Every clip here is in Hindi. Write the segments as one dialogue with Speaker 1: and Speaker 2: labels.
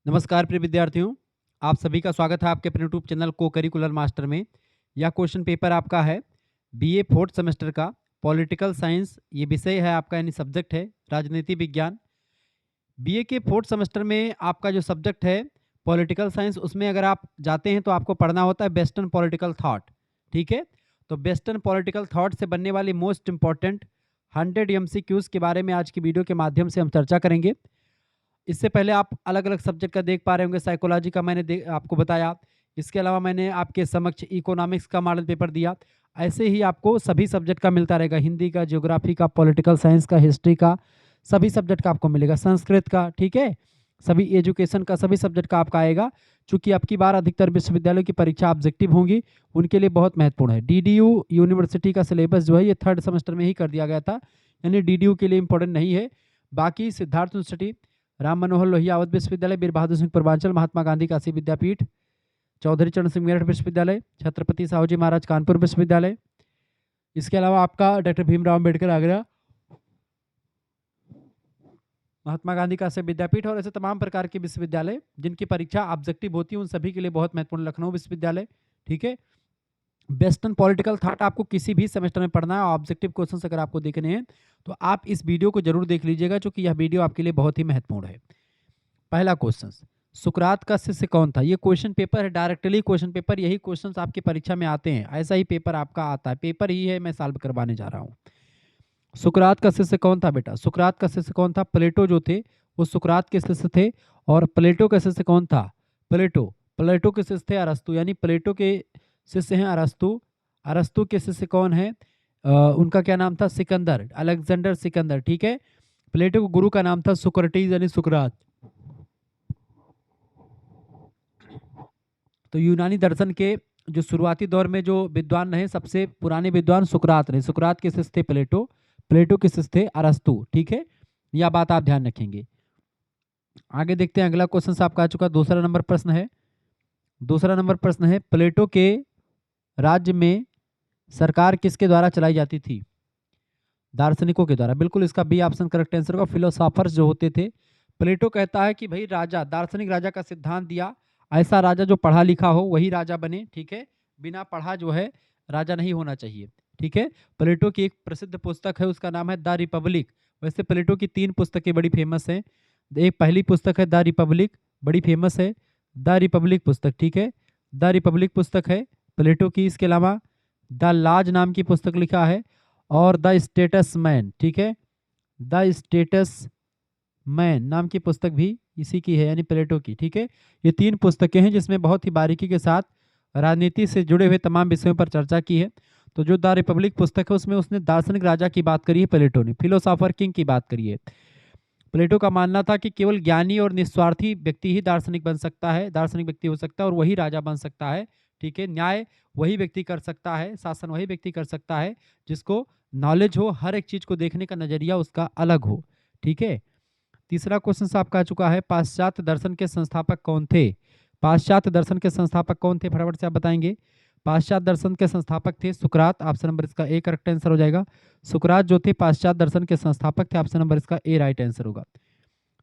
Speaker 1: नमस्कार प्रिय विद्यार्थियों, आप सभी का स्वागत है आपके अपने यूट्यूब चैनल को करिकुलर मास्टर में। यह क्वेश्चन पेपर आपका है बीए फोर्थ सेमेस्टर का पॉलिटिकल साइंस। ये विषय है आपका, यानी सब्जेक्ट है राजनीति विज्ञान। बीए के फोर्थ सेमेस्टर में आपका जो सब्जेक्ट है पॉलिटिकल साइंस, उसमें अगर आप जाते हैं तो आपको पढ़ना होता है वेस्टर्न पॉलिटिकल थॉट। ठीक है, तो वेस्टर्न पॉलिटिकल थॉट से बनने वाली मोस्ट इंपॉर्टेंट 100 एमसीक्यूज के बारे में आज की वीडियो के माध्यम से हम चर्चा करेंगे। इससे पहले आप अलग अलग सब्जेक्ट का देख पा रहे होंगे। साइकोलॉजी का मैंने आपको बताया। इसके अलावा मैंने आपके समक्ष इकोनॉमिक्स का मॉडल पेपर दिया। ऐसे ही आपको सभी सब्जेक्ट का मिलता रहेगा, हिंदी का, ज्योग्राफी का, पॉलिटिकल साइंस का, हिस्ट्री का, सभी सब्जेक्ट का आपको मिलेगा, संस्कृत का। ठीक है, सभी एजुकेशन का, सभी सब्जेक्ट का आपका आएगा। चूंकि अब की बार अधिकतर विश्वविद्यालयों की परीक्षा ऑब्जेक्टिव होंगी, उनके लिए बहुत महत्वपूर्ण है। डीडीयू यूनिवर्सिटी का सिलेबस जो है ये थर्ड सेमेस्टर में ही कर दिया गया था, यानी डीडीयू के लिए इंपॉर्टेंट नहीं है। बाकी सिद्धार्थ यूनिवर्सिटी, राम मनोहर लोहिया अवध विश्वविद्यालय, वीर बहादुर सिंह पूर्वांचल, महात्मा गांधी काशी विद्यापीठ, चौधरी चरण सिंह मेरठ विश्वविद्यालय, छत्रपति साहू जी महाराज कानपुर विश्वविद्यालय, इसके अलावा आपका डॉक्टर भीमराव अम्बेडकर आगरा, महात्मा गांधी काशी विद्यापीठ, और ऐसे तमाम प्रकार के विश्वविद्यालय जिनकी परीक्षा ऑब्जेक्टिव होती है, उन सभी के लिए बहुत महत्वपूर्ण लखनऊ विश्वविद्यालय। ठीक है, वेस्टर्न पॉलिटिकल थॉट आपको किसी भी सेमेस्टर में पढ़ना है, ऑब्जेक्टिव क्वेश्चंस अगर आपको देखने हैं तो आप इस वीडियो को जरूर देख लीजिएगा, क्योंकि यह वीडियो आपके लिए बहुत ही महत्वपूर्ण है। पहला क्वेश्चन, सुकरात का शिष्य कौन था? ये क्वेश्चन पेपर है, डायरेक्टली क्वेश्चन पेपर। यही क्वेश्चंस आपकी परीक्षा में आते हैं, ऐसा ही पेपर आपका आता है, पेपर ही है, मैं सॉल्व करवाने जा रहा हूँ। सुकरात का शिष्य कौन था बेटा? सुकरात का शिष्य कौन था? प्लेटो जो थे वो सुकरात के शिष्य थे। और प्लेटो का शिष्य कौन था? प्लेटो। प्लेटो के शिष्य थे अरस्तु, यानी प्लेटो के शिष्य हैं अरस्तु। अरस्तु के शिष्य कौन है? उनका क्या नाम था? सिकंदर, अलेक्जेंडर सिकंदर। ठीक है, प्लेटो के गुरु का नाम था सुकरटीज यानी सुकरात। तो यूनानी दर्शन के जो शुरुआती दौर में जो विद्वान रहे, सबसे पुराने विद्वान सुकरात रहे। सुकरात के शिष्य थे प्लेटो, प्लेटो के शिष्य थे अरस्तु। ठीक है, यह बात आप ध्यान रखेंगे। आगे देखते हैं, अगला क्वेश्चन आपका आ चुका, दूसरा नंबर प्रश्न है। दूसरा नंबर प्रश्न है, प्लेटो के राज्य में सरकार किसके द्वारा चलाई जाती थी? दार्शनिकों के द्वारा। बिल्कुल, इसका बी ऑप्शन करेक्ट आंसर होगा। फिलोसॉफर्स जो होते थे, प्लेटो कहता है कि भाई राजा, दार्शनिक राजा का सिद्धांत दिया, ऐसा राजा जो पढ़ा लिखा हो वही राजा बने। ठीक है, बिना पढ़ा जो है राजा नहीं होना चाहिए। ठीक है, प्लेटो की एक प्रसिद्ध पुस्तक है, उसका नाम है द रिपब्लिक। वैसे प्लेटो की 3 पुस्तकें बड़ी फेमस हैं। एक पहली पुस्तक है द रिपब्लिक, बड़ी फेमस है, द रिपब्लिक पुस्तक। ठीक है, द रिपब्लिक पुस्तक है प्लेटो की। इसके अलावा द लाज नाम की पुस्तक लिखा है, और द स्टेटस मैन। ठीक है, द स्टेटस मैन नाम की पुस्तक भी इसी की है, यानी प्लेटो की। ठीक है, ये 3 पुस्तकें हैं जिसमें बहुत ही बारीकी के साथ राजनीति से जुड़े हुए तमाम विषयों पर चर्चा की है। तो जो द रिपब्लिक पुस्तक है उसमें उसने दार्शनिक राजा की बात करी है, प्लेटो ने फिलोसॉफर किंग की बात करी है। प्लेटो का मानना था कि केवल ज्ञानी और निस्वार्थी व्यक्ति ही दार्शनिक बन सकता है, दार्शनिक व्यक्ति हो सकता है, और वही राजा बन सकता है। ठीक है, न्याय वही व्यक्ति कर सकता है, शासन वही व्यक्ति कर सकता है जिसको नॉलेज हो, हर एक चीज को देखने का नजरिया उसका अलग हो। ठीक है, तीसरा क्वेश्चन आपका आ चुका है, पाश्चात्य दर्शन के संस्थापक कौन थे? पाश्चात्य दर्शन के संस्थापक कौन थे, फटाफट से आप बताएंगे। पाश्चात्य दर्शन के संस्थापक थे सुकरात, ऑप्शन नंबर इसका ए करेक्ट आंसर हो जाएगा। सुकरात जो थे पाश्चात्य दर्शन के संस्थापक थे, ऑप्शन नंबर इसका ए राइट आंसर होगा।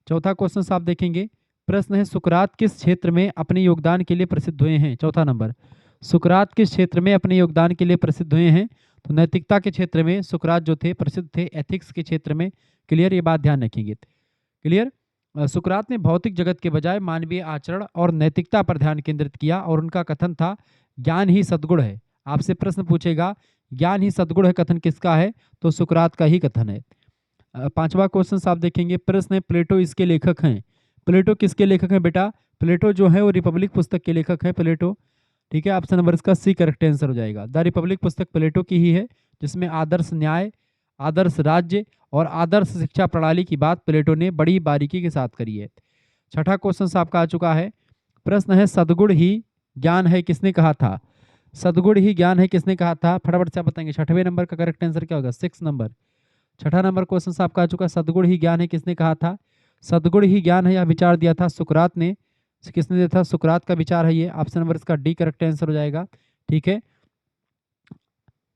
Speaker 1: चौथा क्वेश्चन आप देखेंगे, प्रश्न है सुकरात किस क्षेत्र में अपने योगदान के लिए प्रसिद्ध हुए हैं? चौथा नंबर, सुकरात किस क्षेत्र में अपने योगदान के लिए प्रसिद्ध हुए हैं? तो नैतिकता के क्षेत्र में सुकरात जो थे प्रसिद्ध थे, एथिक्स के क्षेत्र में। क्लियर, ये बात ध्यान रखेंगे। क्लियर, सुकरात ने भौतिक जगत के बजाय मानवीय आचरण और नैतिकता पर ध्यान केंद्रित किया, और उनका कथन था ज्ञान ही सद्गुण है। आपसे प्रश्न पूछेगा ज्ञान ही सद्गुण है, कथन किसका है? तो सुकरात का ही कथन है। पांचवा क्वेश्चन आप देखेंगे, प्रश्न है प्लेटो इसके लेखक हैं। प्लेटो किसके लेखक हैं बेटा? प्लेटो जो है वो रिपब्लिक पुस्तक के लेखक है प्लेटो। ठीक है, ऑप्शन नंबर इसका सी करेक्ट आंसर हो जाएगा। द रिपब्लिक पुस्तक प्लेटो की ही है, जिसमें आदर्श न्याय, आदर्श राज्य और आदर्श शिक्षा प्रणाली की बात प्लेटो ने बड़ी बारीकी के साथ करी है। छठा क्वेश्चन आपका आ चुका है, प्रश्न है सद्गुण ही ज्ञान है किसने कहा था? सद्गुण ही ज्ञान है किसने कहा था? फटाफट से आप बताएंगे। छठवें नंबर का करेक्ट आंसर क्या होगा? 6 नंबर। छठा नंबर क्वेश्चन आपका आ चुका, सद्गुण ही ज्ञान है किसने कहा था? सद्गुण ही ज्ञान है, यह विचार दिया था सुकरात ने। किसने दिया था? सुकरात का विचार है ये, ऑप्शन नंबर इसका डी करेक्ट आंसर हो जाएगा। ठीक है,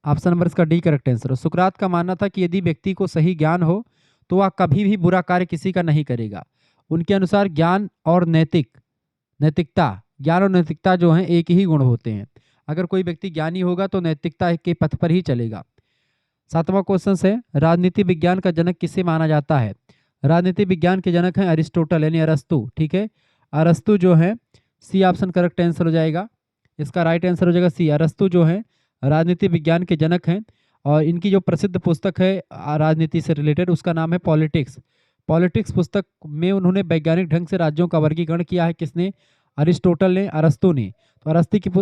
Speaker 1: ऑप्शन नंबर इसका डी करेक्ट आंसर हो। सुकरात का मानना था कि यदि व्यक्ति को सही ज्ञान हो तो वह कभी भी बुरा कार्य किसी का नहीं करेगा। उनके अनुसार ज्ञान और ज्ञान और नैतिकता जो है एक ही गुण होते हैं। अगर कोई व्यक्ति ज्ञानी होगा तो नैतिकता के पथ पर ही चलेगा। 7वां क्वेश्चन है, राजनीति विज्ञान का जनक किसे माना जाता है? राजनीति विज्ञान के जनक हैं अरिस्टोटल यानी अरस्तु। ठीक है, अरस्तु जो है, सी ऑप्शन करेक्ट आंसर हो जाएगा। इसका राइट आंसर हो जाएगा सी। अरस्तु जो है राजनीति विज्ञान के जनक हैं और इनकी जो प्रसिद्ध पुस्तक है राजनीति से रिलेटेड, उसका नाम है पॉलिटिक्स। पॉलिटिक्स पुस्तक में उन्होंने वैज्ञानिक ढंग से राज्यों का वर्गीकरण किया है। किसने? अरिस्टोटल ने, अरस्तु ने। तो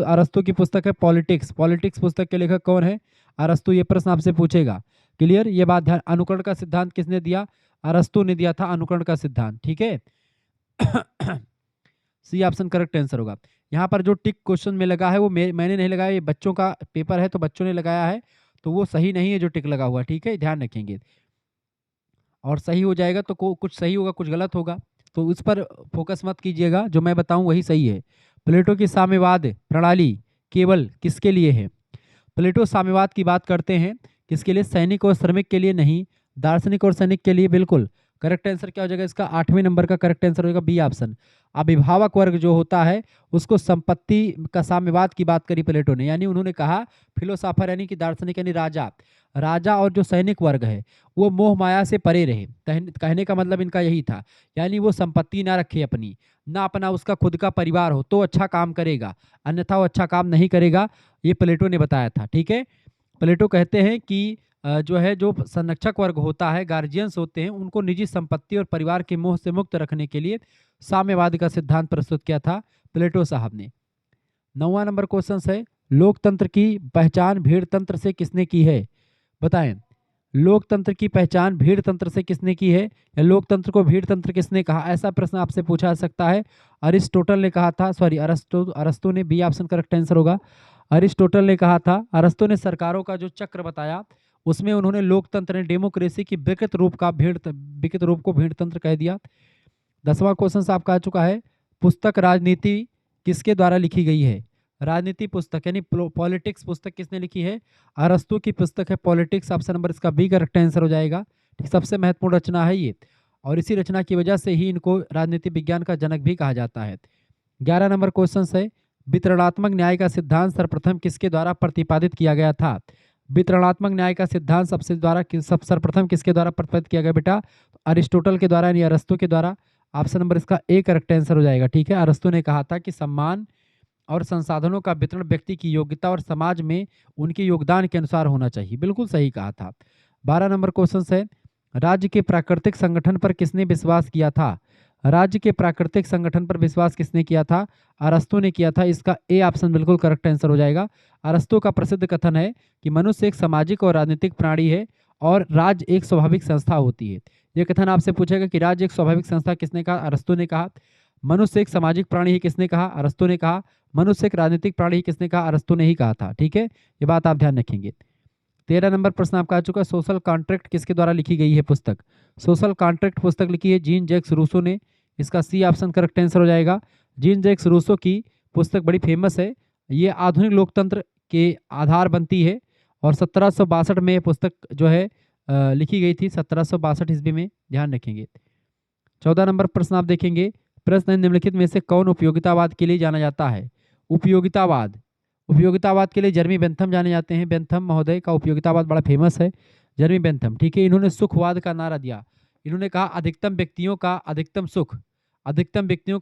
Speaker 1: अरस्तु की पुस्तक है पॉलिटिक्स। पॉलिटिक्स पुस्तक के लेखक कौन है? अरस्तु। ये प्रश्न आपसे पूछेगा। क्लियर? ये बात ध्यान। अनुकरण का सिद्धांत किसने दिया? अरस्तु ने दिया था अनुकरण का सिद्धांत। ठीक है, सी ऑप्शन करेक्ट आंसर होगा। यहाँ पर जो टिक क्वेश्चन में लगा है वो मैंने नहीं लगाया, ये बच्चों का पेपर है तो बच्चों ने लगाया है, तो वो सही नहीं है जो टिक लगा हुआ। ठीक है, ध्यान रखेंगे। और सही हो जाएगा तो कुछ सही होगा, कुछ गलत होगा, तो उस पर फोकस मत कीजिएगा। जो मैं बताऊं वही सही है। प्लेटो की साम्यवाद प्रणाली केवल किसके लिए है? प्लेटो साम्यवाद की बात करते हैं किसके लिए? सैनिक और श्रमिक के लिए नहीं, दार्शनिक और सैनिक के लिए। बिल्कुल करेक्ट आंसर क्या हो जाएगा इसका? 8वें नंबर का करेक्ट आंसर हो जाएगा बी ऑप्शन। अभिभावक वर्ग जो होता है उसको संपत्ति का साम्यवाद की बात करी प्लेटो ने, यानी उन्होंने कहा फिलोसोफर यानी कि दार्शनिक यानी राजा और जो सैनिक वर्ग है वो मोह माया से परे रहे। कहने का मतलब इनका यही था, यानी वो संपत्ति ना रखे अपनी, ना अपना उसका खुद का परिवार हो तो अच्छा काम करेगा, अन्यथा वो अच्छा काम नहीं करेगा। ये प्लेटो ने बताया था। ठीक है, प्लेटो कहते हैं कि जो संरक्षक वर्ग होता है, गार्जियंस होते हैं, उनको निजी संपत्ति और परिवार के मोह से मुक्त रखने के लिए साम्यवाद का सिद्धांत प्रस्तुत किया था प्लेटो साहब ने। 9वां नंबर क्वेश्चन है, लोकतंत्र की पहचान भीड़ तंत्र से किसने की है? बताएं, लोकतंत्र की पहचान भीड़ तंत्र से किसने की है, या लोकतंत्र को भीड़ तंत्र किसने कहा? ऐसा प्रश्न आपसे पूछा जा सकता है। अरिस्टोटल ने कहा था, सॉरी अरस्तु ने, बी ऑप्शन करेक्ट आंसर होगा। अरिस्टोटल ने कहा था। अरस्तु ने सरकारों का जो चक्र बताया उसमें उन्होंने लोकतंत्र ने डेमोक्रेसी की विकृत रूप को भीड़ तंत्र कह दिया। 10वां क्वेश्चन आपका आ चुका है, पुस्तक राजनीति किसके द्वारा लिखी गई है? राजनीति पुस्तक यानी पॉलिटिक्स पुस्तक किसने लिखी है? अरस्तु की पुस्तक है पॉलिटिक्स। ऑप्शन नंबर इसका बी करेक्ट आंसर हो जाएगा। सबसे महत्वपूर्ण रचना है ये, और इसी रचना की वजह से ही इनको राजनीति विज्ञान का जनक भी कहा जाता है। 11 नंबर क्वेश्चन है, वितरणात्मक न्याय का सिद्धांत सर्वप्रथम किसके द्वारा प्रतिपादित किया गया था? वितरणात्मक न्याय का सिद्धांत सर्वप्रथम किसके द्वारा प्रतिपादित किया गया बेटा? अरिस्टोटल के द्वारा यानी अरस्तु के द्वारा। ऑप्शन नंबर इसका ए करेक्ट आंसर हो जाएगा। ठीक है, अरस्तु ने कहा था कि सम्मान और संसाधनों का वितरण व्यक्ति की योग्यता और समाज में उनके योगदान के अनुसार होना चाहिए। बिल्कुल सही कहा था। 12 नंबर क्वेश्चन है, राज्य के प्राकृतिक संगठन पर किसने विश्वास किया था? राज्य के प्राकृतिक संगठन पर विश्वास किसने किया था? अरस्तु ने किया था। इसका ए ऑप्शन बिल्कुल करेक्ट आंसर हो जाएगा। अरस्तु का प्रसिद्ध कथन है कि मनुष्य एक सामाजिक और राजनीतिक प्राणी है और राज्य एक स्वाभाविक संस्था होती है। यह कथन आपसे पूछेगा कि राज्य एक स्वाभाविक संस्था, किसने कहा? अरस्तु ने कहा। मनुष्य एक सामाजिक प्राणी है, किसने कहा? अरस्तु ने कहा। मनुष्य एक राजनीतिक प्राणी है, किसने कहा? अरस्तु ने ही कहा था। ठीक है, ये बात आप ध्यान रखेंगे। 13 नंबर प्रश्न आपका आ चुका है, सोशल कॉन्ट्रैक्ट किसके द्वारा लिखी गई है पुस्तक? सोशल कॉन्ट्रैक्ट पुस्तक लिखी है जीन जैक्स रूसो ने। इसका सी ऑप्शन करेक्ट आंसर हो जाएगा। जीन जैक्स रूसो की पुस्तक बड़ी फेमस है, ये आधुनिक लोकतंत्र के आधार बनती है और 1762 में पुस्तक जो है लिखी गई थी, 1762 ईस्वी में, ध्यान रखेंगे। 14 नंबर प्रश्न आप देखेंगे, प्रश्न निम्नलिखित में से कौन उपयोगितावाद के लिए जाना जाता है? उपयोगितावाद के लिए जर्मी बेंथम जाने जाते हैं। बेंथम महोदय का उपयोगितावाद बड़ा फेमस है, जर्मी बेंथम। ठीक है, इन्होंने सुखवाद का नारा दिया। इन्होंने कहा अधिकतम व्यक्तियों का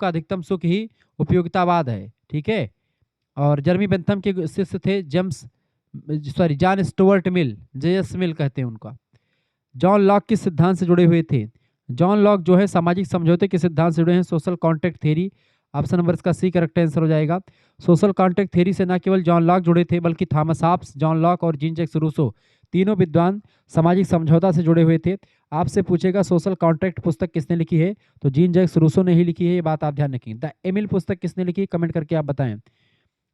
Speaker 1: अधिकतम सुख ही उपयोगितावाद है। ठीक है, और जर्मी बेंथम के शिष्य थे जॉन स्टुअर्ट मिल, जेएस मिल कहते हैं उनका। जॉन लॉक किस सिद्धांत से जुड़े हुए थे? जॉन लॉक जो है सामाजिक समझौते के सिद्धांत से जुड़े हैं, social contract theory. Option number इसका सी करेक्ट आंसर हो जाएगा। सोशल कॉन्ट्रैक्ट थ्योरी से न केवल जॉन लॉक जुड़े थे बल्कि थॉमस हॉब्स, जॉन लॉक और जीन जैक्स रूसो तीनों विद्वान सामाजिक समझौता से जुड़े हुए थे। आपसे पूछेगा सोशल कॉन्ट्रैक्ट पुस्तक किसने लिखी है, तो जीन जैक्स रूसो ने ही लिखी है। ये बात आप ध्यान रखेंगे। द एमिल पुस्तक किसने लिखी है, कमेंट करके आप बताएं।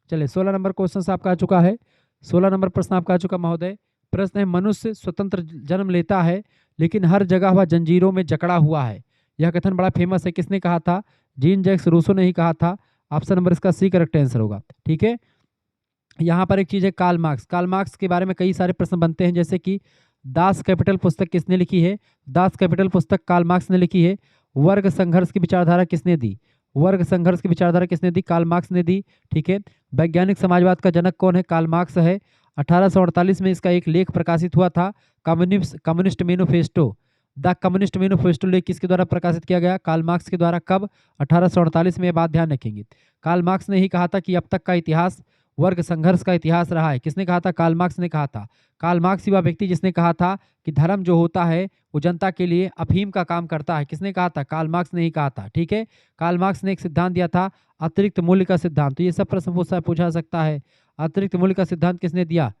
Speaker 1: चलिए 16 नंबर क्वेश्चन आपका आ चुका है। 16 नंबर प्रश्न आपका आ चुका महोदय। प्रश्न है, मनुष्य स्वतंत्र जन्म लेता है लेकिन हर जगह वह जंजीरों में जकड़ा हुआ है। यह कथन बड़ा फेमस है, किसने कहा था? जीन जैक्स रूसो ने ही कहा था। ऑप्शन नंबर इसका सी करेक्ट आंसर होगा। ठीक है, यहाँ पर एक चीज है कार्ल मार्क्स। कार्ल मार्क्स के बारे में कई सारे प्रश्न बनते हैं, जैसे कि दास कैपिटल पुस्तक किसने लिखी है? दास कैपिटल पुस्तक कार्ल मार्क्स ने लिखी है। वर्ग संघर्ष की विचारधारा किसने दी? वर्ग संघर्ष की विचारधारा किसने दी? कार्ल मार्क्स ने दी। ठीक है। वैज्ञानिक समाजवाद का जनक कौन है? कार्ल मार्क्स है। 1848 में इसका एक लेख प्रकाशित हुआ था, communist manifesto. The communist manifesto लेख किसके द्वारा प्रकाशित किया गया? कार्ल मार्क्स के द्वारा। कब? 1848 में। ये बात ध्यान रखेंगे। कार्ल मार्क्स ने ही कहा था कि अब तक का इतिहास वर्ग संघर्ष का इतिहास रहा है। किसने कहा था? कार्ल मार्क्स ने कहा था। कार्ल मार्क्स ही वह व्यक्ति जिसने कहा था कि धर्म जो होता है वो जनता के लिए अफीम का काम करता है। किसने कहा था? कार्ल मार्क्स ने ही कहा था। ठीक है। कार्ल मार्क्स ने एक सिद्धांत दिया था, अतिरिक्त मूल्य का सिद्धांत। तो ये सब प्रश्न पूछा सकता है। अतिरिक्त मूल्य का सिद्धांत किसने दिया?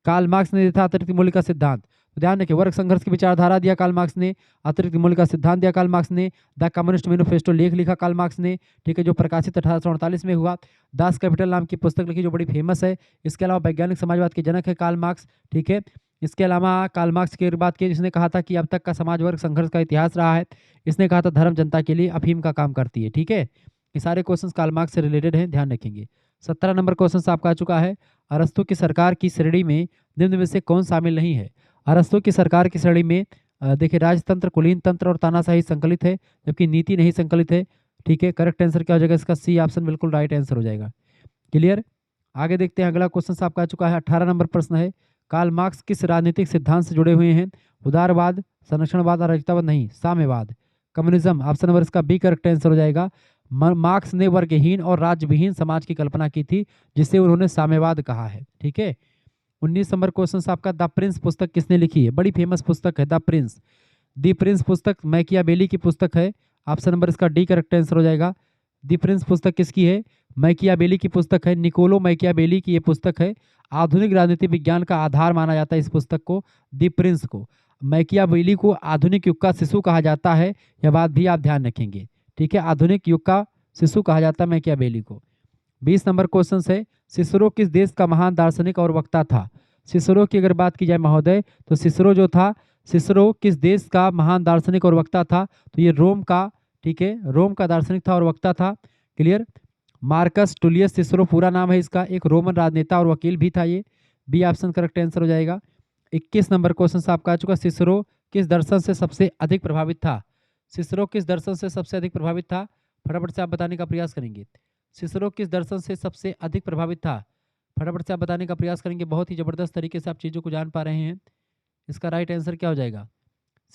Speaker 1: कार्ल मार्क्स ने दिया था अतिरिक्त मूल्य का सिद्धांत। तो ध्यान रखिए, वर्ग संघर्ष की विचारधारा दिया कार्ल मार्क्स ने, अतिरिक्त मूल्य का सिद्धांत दिया कार्ल मार्क्स ने, द कम्युनिस्ट मैनिफेस्टो लेख लिखा कार्ल मार्क्स ने। ठीक है, जो प्रकाशित 1848 में हुआ। दास कैपिटल नाम की पुस्तक लिखी जो बड़ी फेमस है। इसके अलावा वैज्ञानिक समाजवाद के जनक है कार्ल मार्क्स। ठीक है। इसके अलावा कार्ल मार्क्स की बात की जिसने कहा था कि अब तक का समाज वर्ग संघर्ष का इतिहास रहा है। इसने कहा था धर्म जनता के लिए अफीम का काम करती है। ठीक है। ये सारे क्वेश्चन कार्ल मार्क्स से रिलेटेड हैं, ध्यान रखेंगे। 17 नंबर क्वेश्चन आपका आ चुका है। अरस्तु की सरकार की श्रेणी में निम्न में से कौन शामिल नहीं है? अरस्तु की सरकार की श्रेणी में देखिए राजतंत्र, कुलीन तंत्र और तानाशाही संकलित है, जबकि नीति नहीं संकलित है। ठीक है। करेक्ट आंसर क्या हो जाएगा इसका? सी ऑप्शन बिल्कुल राइट आंसर हो जाएगा। क्लियर। आगे देखते हैं, अगला क्वेश्चन आपका आ चुका है। 18 नंबर प्रश्न है, कार्ल मार्क्स किस राजनीतिक सिद्धांत से जुड़े हुए हैं? उदारवाद, संरक्षणवाद, अराजकतावाद नहीं, साम्यवाद, कम्युनिज्म। ऑप्शन नंबर इसका बी करेक्ट आंसर हो जाएगा। मार्क्स ने वर्गहीन और राज्यविहीन समाज की कल्पना की थी, जिसे उन्होंने साम्यवाद कहा है। ठीक है। 19 नंबर क्वेश्चन आपका, द प्रिंस पुस्तक किसने लिखी है? बड़ी फेमस पुस्तक है द प्रिंस। दी प्रिंस पुस्तक मैकियावेली की पुस्तक है। ऑप्शन नंबर इसका डी करेक्ट आंसर हो जाएगा। दी प्रिंस पुस्तक किसकी है? मैकियावेली की पुस्तक है। निकोलो मैकियावेली की ये पुस्तक है। आधुनिक राजनीति विज्ञान का आधार माना जाता है इस पुस्तक को, दी प्रिंस को। मैकियावेली को आधुनिक युग का शिशु कहा जाता है, यह बात भी आप ध्यान रखेंगे। ठीक है। आधुनिक युग का शिशु कहा जाता है मैकियावेली को। 20 नंबर क्वेश्चन है, सिसरो किस देश का महान दार्शनिक और वक्ता था? सिसरो की अगर बात की जाए महोदय, तो सिसरो जो था, सिसरो किस देश का महान दार्शनिक और वक्ता था? तो ये रोम का, ठीक है, रोम का दार्शनिक था और वक्ता था। क्लियर। मार्कस टुलियस सिसरो पूरा नाम है इसका, एक रोमन राजनेता और वकील भी था ये। बी ऑप्शन करेक्ट आंसर हो जाएगा। 21 नंबर क्वेश्चन आपका आ चुका, सिसरो किस दर्शन से सबसे अधिक प्रभावित था? सिसरो किस दर्शन से सबसे अधिक प्रभावित था? फटाफट से आप बताने का प्रयास करेंगे। सिसरो किस दर्शन से सबसे अधिक प्रभावित था? फटाफट से आप बताने का प्रयास करेंगे। बहुत ही जबरदस्त तरीके से आप चीज़ों को जान पा रहे हैं। इसका राइट आंसर क्या हो जाएगा?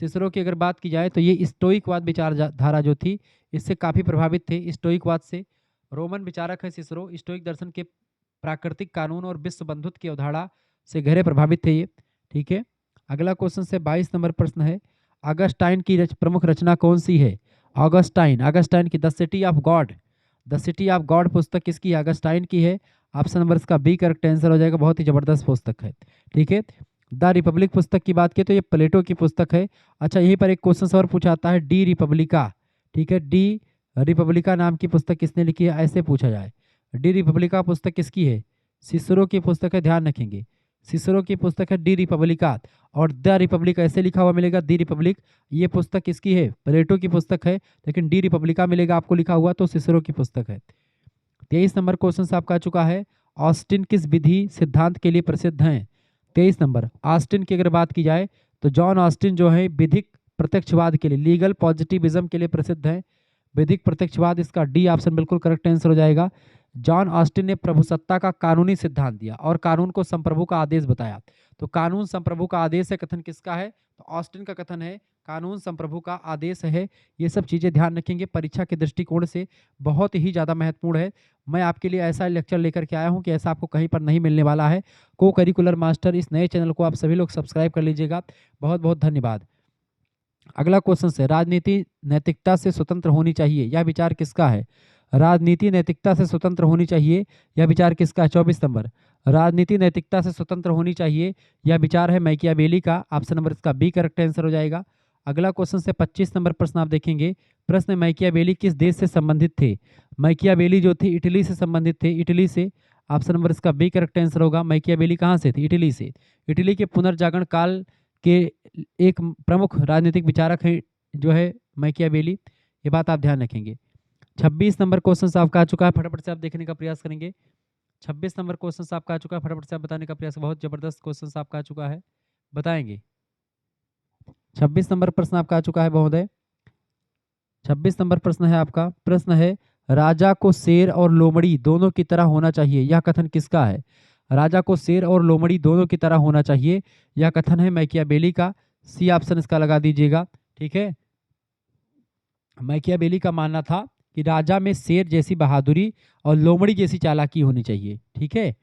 Speaker 1: सिसरो की अगर बात की जाए तो ये स्टोइकवाद विचारधारा जो थी, इससे काफ़ी प्रभावित थे, स्टोइकवाद से। रोमन विचारक है सिसरो। स्टोइक दर्शन के प्राकृतिक कानून और विश्व बंधुत्व की अवधारणा से गहरे प्रभावित थे ये। ठीक है। अगला क्वेश्चन से 22 नंबर प्रश्न है, ऑगस्टाइन की प्रमुख रचना कौन सी है? ऑगस्टाइन की the city of God. The city of God पुस्तक किसकी है? ऑगस्टाइन की है। ऑप्शन नंबर इसका बी करेक्ट आंसर हो जाएगा। बहुत ही जबरदस्त पुस्तक है। ठीक है। द रिपब्लिक पुस्तक की बात की तो ये प्लेटो की पुस्तक है। अच्छा, यहीं पर एक क्वेश्चन और पूछा आता है, डी रिपब्लिका। ठीक है। डी रिपब्लिका नाम की पुस्तक किसने लिखी है, ऐसे पूछा जाए। डी रिपब्लिका पुस्तक किसकी है? सिसरो की पुस्तक है, ध्यान रखेंगे। सिसरो की पुस्तक है डी रिपब्लिका। और द रिपब्लिक ऐसे लिखा हुआ मिलेगा, दी रिपब्लिक। ये पुस्तक किसकी है? प्लेटो की पुस्तक है, लेकिन डी रिपब्लिका मिलेगा आपको लिखा हुआ, तो सिसरो की पुस्तक है। 23 नंबर क्वेश्चन आपका आ चुका है, ऑस्टिन किस विधि सिद्धांत के लिए प्रसिद्ध हैं? 23 नंबर, ऑस्टिन की अगर बात की जाए तो जॉन ऑस्टिन जो है विधिक प्रत्यक्षवाद के लिए, लीगल पॉजिटिविज्म के लिए प्रसिद्ध है। विधिक प्रत्यक्षवाद, इसका डी ऑप्शन बिल्कुल करेक्ट आंसर हो जाएगा। जॉन ऑस्टिन ने प्रभुसत्ता का कानूनी सिद्धांत दिया और कानून को संप्रभु का आदेश बताया। तो कानून संप्रभु का आदेश है, कथन किसका है? तो ऑस्टिन का कथन है, कानून संप्रभु का आदेश है। ये सब चीज़ें ध्यान रखेंगे, परीक्षा के दृष्टिकोण से बहुत ही ज़्यादा महत्वपूर्ण है। मैं आपके लिए ऐसा लेक्चर लेकर के आया हूँ कि ऐसा आपको कहीं पर नहीं मिलने वाला है। को करिकुलर मास्टर इस नए चैनल को आप सभी लोग सब्सक्राइब कर लीजिएगा। बहुत बहुत धन्यवाद। अगला क्वेश्चन है, राजनीति नैतिकता से स्वतंत्र होनी चाहिए, यह विचार किसका है? राजनीति नैतिकता से स्वतंत्र होनी चाहिए, यह विचार किसका है? 24 नंबर, राजनीति नैतिकता से स्वतंत्र होनी चाहिए, यह विचार है मैकियावेली का। ऑप्शन नंबर इसका बी करेक्ट आंसर हो जाएगा। अगला क्वेश्चन से 25 नंबर प्रश्न आप देखेंगे। प्रश्न, मैकियावेली किस देश से संबंधित थे? मैकियावेली जो थी इटली से संबंधित थे, इटली से। ऑप्शन नंबर इसका बी करेक्ट आंसर होगा। मैकियावेली कहाँ से थी? इटली से। इटली के पुनर्जागरण काल के एक प्रमुख राजनीतिक विचारक है जो है मैकियावेली, ये बात आप ध्यान रखेंगे। 26 नंबर क्वेश्चन आपका आ चुका है, फटाफट से आप देखने का प्रयास करेंगे। 26 नंबर क्वेश्चन आपका आ चुका है, फटाफट से आप बताने का प्रयास। बहुत जबरदस्त क्वेश्चन आपका आ चुका है, बताएंगे। 26 नंबर प्रश्न आपका आ चुका है महोदय। 26 नंबर प्रश्न है आपका। प्रश्न है, राजा को शेर और लोमड़ी दोनों की तरह होना चाहिए, यह कथन किसका है? राजा को शेर और लोमड़ी दोनों की तरह होना चाहिए, यह कथन है मैकियावेली का। सी ऑप्शन इसका लगा दीजिएगा। ठीक है, मैकियावेली का मानना था कि राजा में शेर जैसी बहादुरी और लोमड़ी जैसी चालाकी होनी चाहिए। ठीक है,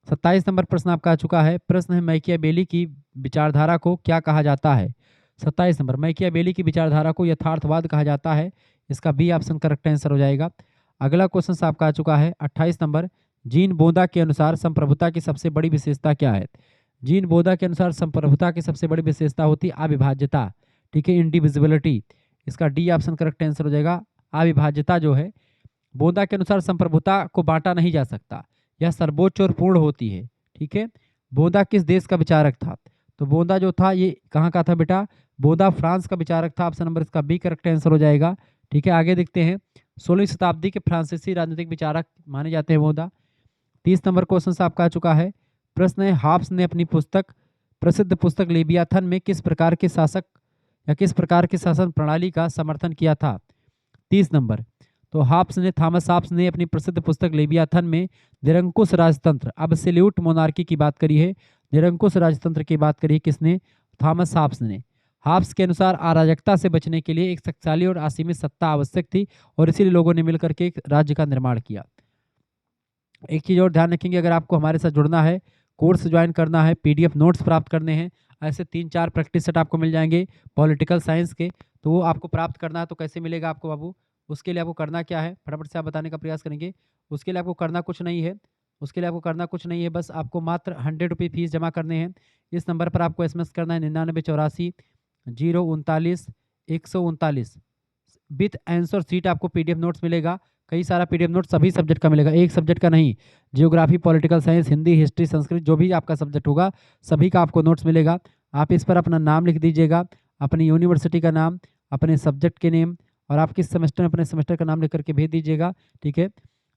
Speaker 1: 27 नंबर प्रश्न आपका आ चुका है। प्रश्न है, मैकियावेली की विचारधारा को क्या कहा जाता है? 27 नंबर, मैकियावेली की विचारधारा को यथार्थवाद कहा जाता है, इसका बी ऑप्शन करेक्ट आंसर हो जाएगा। अगला क्वेश्चन आपका आ चुका है 28 नंबर, जीन बोधा के अनुसार संप्रभुता की सबसे बड़ी विशेषता क्या है? जीन बोधा के अनुसार संप्रभुता की सबसे बड़ी विशेषता होती है अविभाज्यता। ठीक है, इंडिविजिबिलिटी, इसका डी ऑप्शन करेक्ट आंसर हो जाएगा। अविभाज्यता जो है, बोधा के अनुसार संप्रभुता को बांटा नहीं जा सकता, यह सर्वोच्च और पूर्ण होती है। ठीक है, बोधा किस देश का विचारक था? तो बोधा जो था ये कहाँ का था बेटा? बोधा फ्रांस का विचारक था। ऑप्शन नंबर इसका बी करेक्ट आंसर हो जाएगा। ठीक है, आगे देखते हैं। 16वीं शताब्दी के फ्रांसीसी राजनीतिक विचारक माने जाते हैं बोधा। 30 नंबर क्वेश्चन आपका आ चुका है। प्रश्न है, हाब्स ने अपनी प्रसिद्ध पुस्तक लेवियाथन में किस प्रकार के शासक या किस प्रकार की शासन प्रणाली का समर्थन किया था? 30 नंबर, तो थॉमस हाब्स ने अपनी प्रसिद्ध पुस्तक लेवियाथन में निरंकुश राजतंत्र, अब्सोल्यूट मोनार्की की बात करी है। निरंकुश राजतंत्र की बात करी है किसने? थॉमस हाब्स ने। हाब्स के अनुसार अराजकता से बचने के लिए एक शक्तिशाली और असीमित सत्ता आवश्यक थी और इसीलिए लोगों ने मिलकर के एक राज्य का निर्माण किया। एक चीज़ और ध्यान रखेंगे, अगर आपको हमारे साथ जुड़ना है, कोर्स ज्वाइन करना है, पीडीएफ नोट्स प्राप्त करने हैं, ऐसे 3-4 प्रैक्टिस सेट आपको मिल जाएंगे पॉलिटिकल साइंस के, तो वो आपको प्राप्त करना है तो कैसे मिलेगा आपको बाबू? उसके लिए आपको करना क्या है, फटाफट से आप बताने का प्रयास करेंगे। उसके लिए आपको करना कुछ नहीं है, उसके लिए आपको करना कुछ नहीं है, बस आपको मात्र 100 रुपये फीस जमा करने हैं। इस नंबर पर आपको एसएमएस करना है 9984 039 139 विथ आंसर सीट। आपको पीडीएफ नोट्स मिलेगा, कई सारा पीडीएफ नोट सभी सब्जेक्ट का मिलेगा, एक सब्जेक्ट का नहीं। Geography, political science, Hindi, history, Sanskrit, जो भी आपका सब्जेक्ट होगा सभी का आपको नोट्स मिलेगा। आप इस पर अपना नाम लिख दीजिएगा, अपनी यूनिवर्सिटी का नाम, अपने सब्जेक्ट के नेम और आप किस सेमेस्टर में अपने सेमेस्टर का नाम लिख करके भेज दीजिएगा। ठीक है,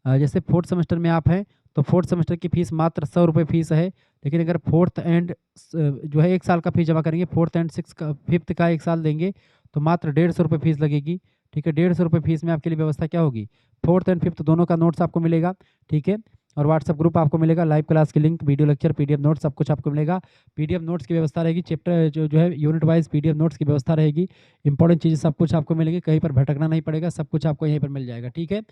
Speaker 1: जैसे 4th सेमेस्टर में आप हैं तो 4th सेमेस्टर की फीस मात्र 100 रुपये फीस है, लेकिन अगर 4th एंड जो है 1 साल का फीस जमा करेंगे, 4th एंड 5th का 1 साल देंगे तो मात्र 150 रुपये फीस लगेगी। ठीक है, 150 रुपये फीस में आपके लिए व्यवस्था क्या होगी? 4th एंड 5th दोनों का नोट्स आपको मिलेगा। ठीक है, और व्हाट्सएप ग्रुप आपको मिलेगा, लाइव क्लास की link, video lecture, PDF notes सब कुछ आपको मिलेगा। पीडीएफ नोट्स की व्यवस्था रहेगी, चैप्टर जो है यूनिट वाइज पीडीएफ नोट्स की व्यवस्था रहेगी। इंपॉर्टेंट चीज़ें सब कुछ आपको मिलेगी, कहीं पर भटकना नहीं पड़ेगा, सब कुछ आपको यहीं पर मिल जाएगा। ठीक है,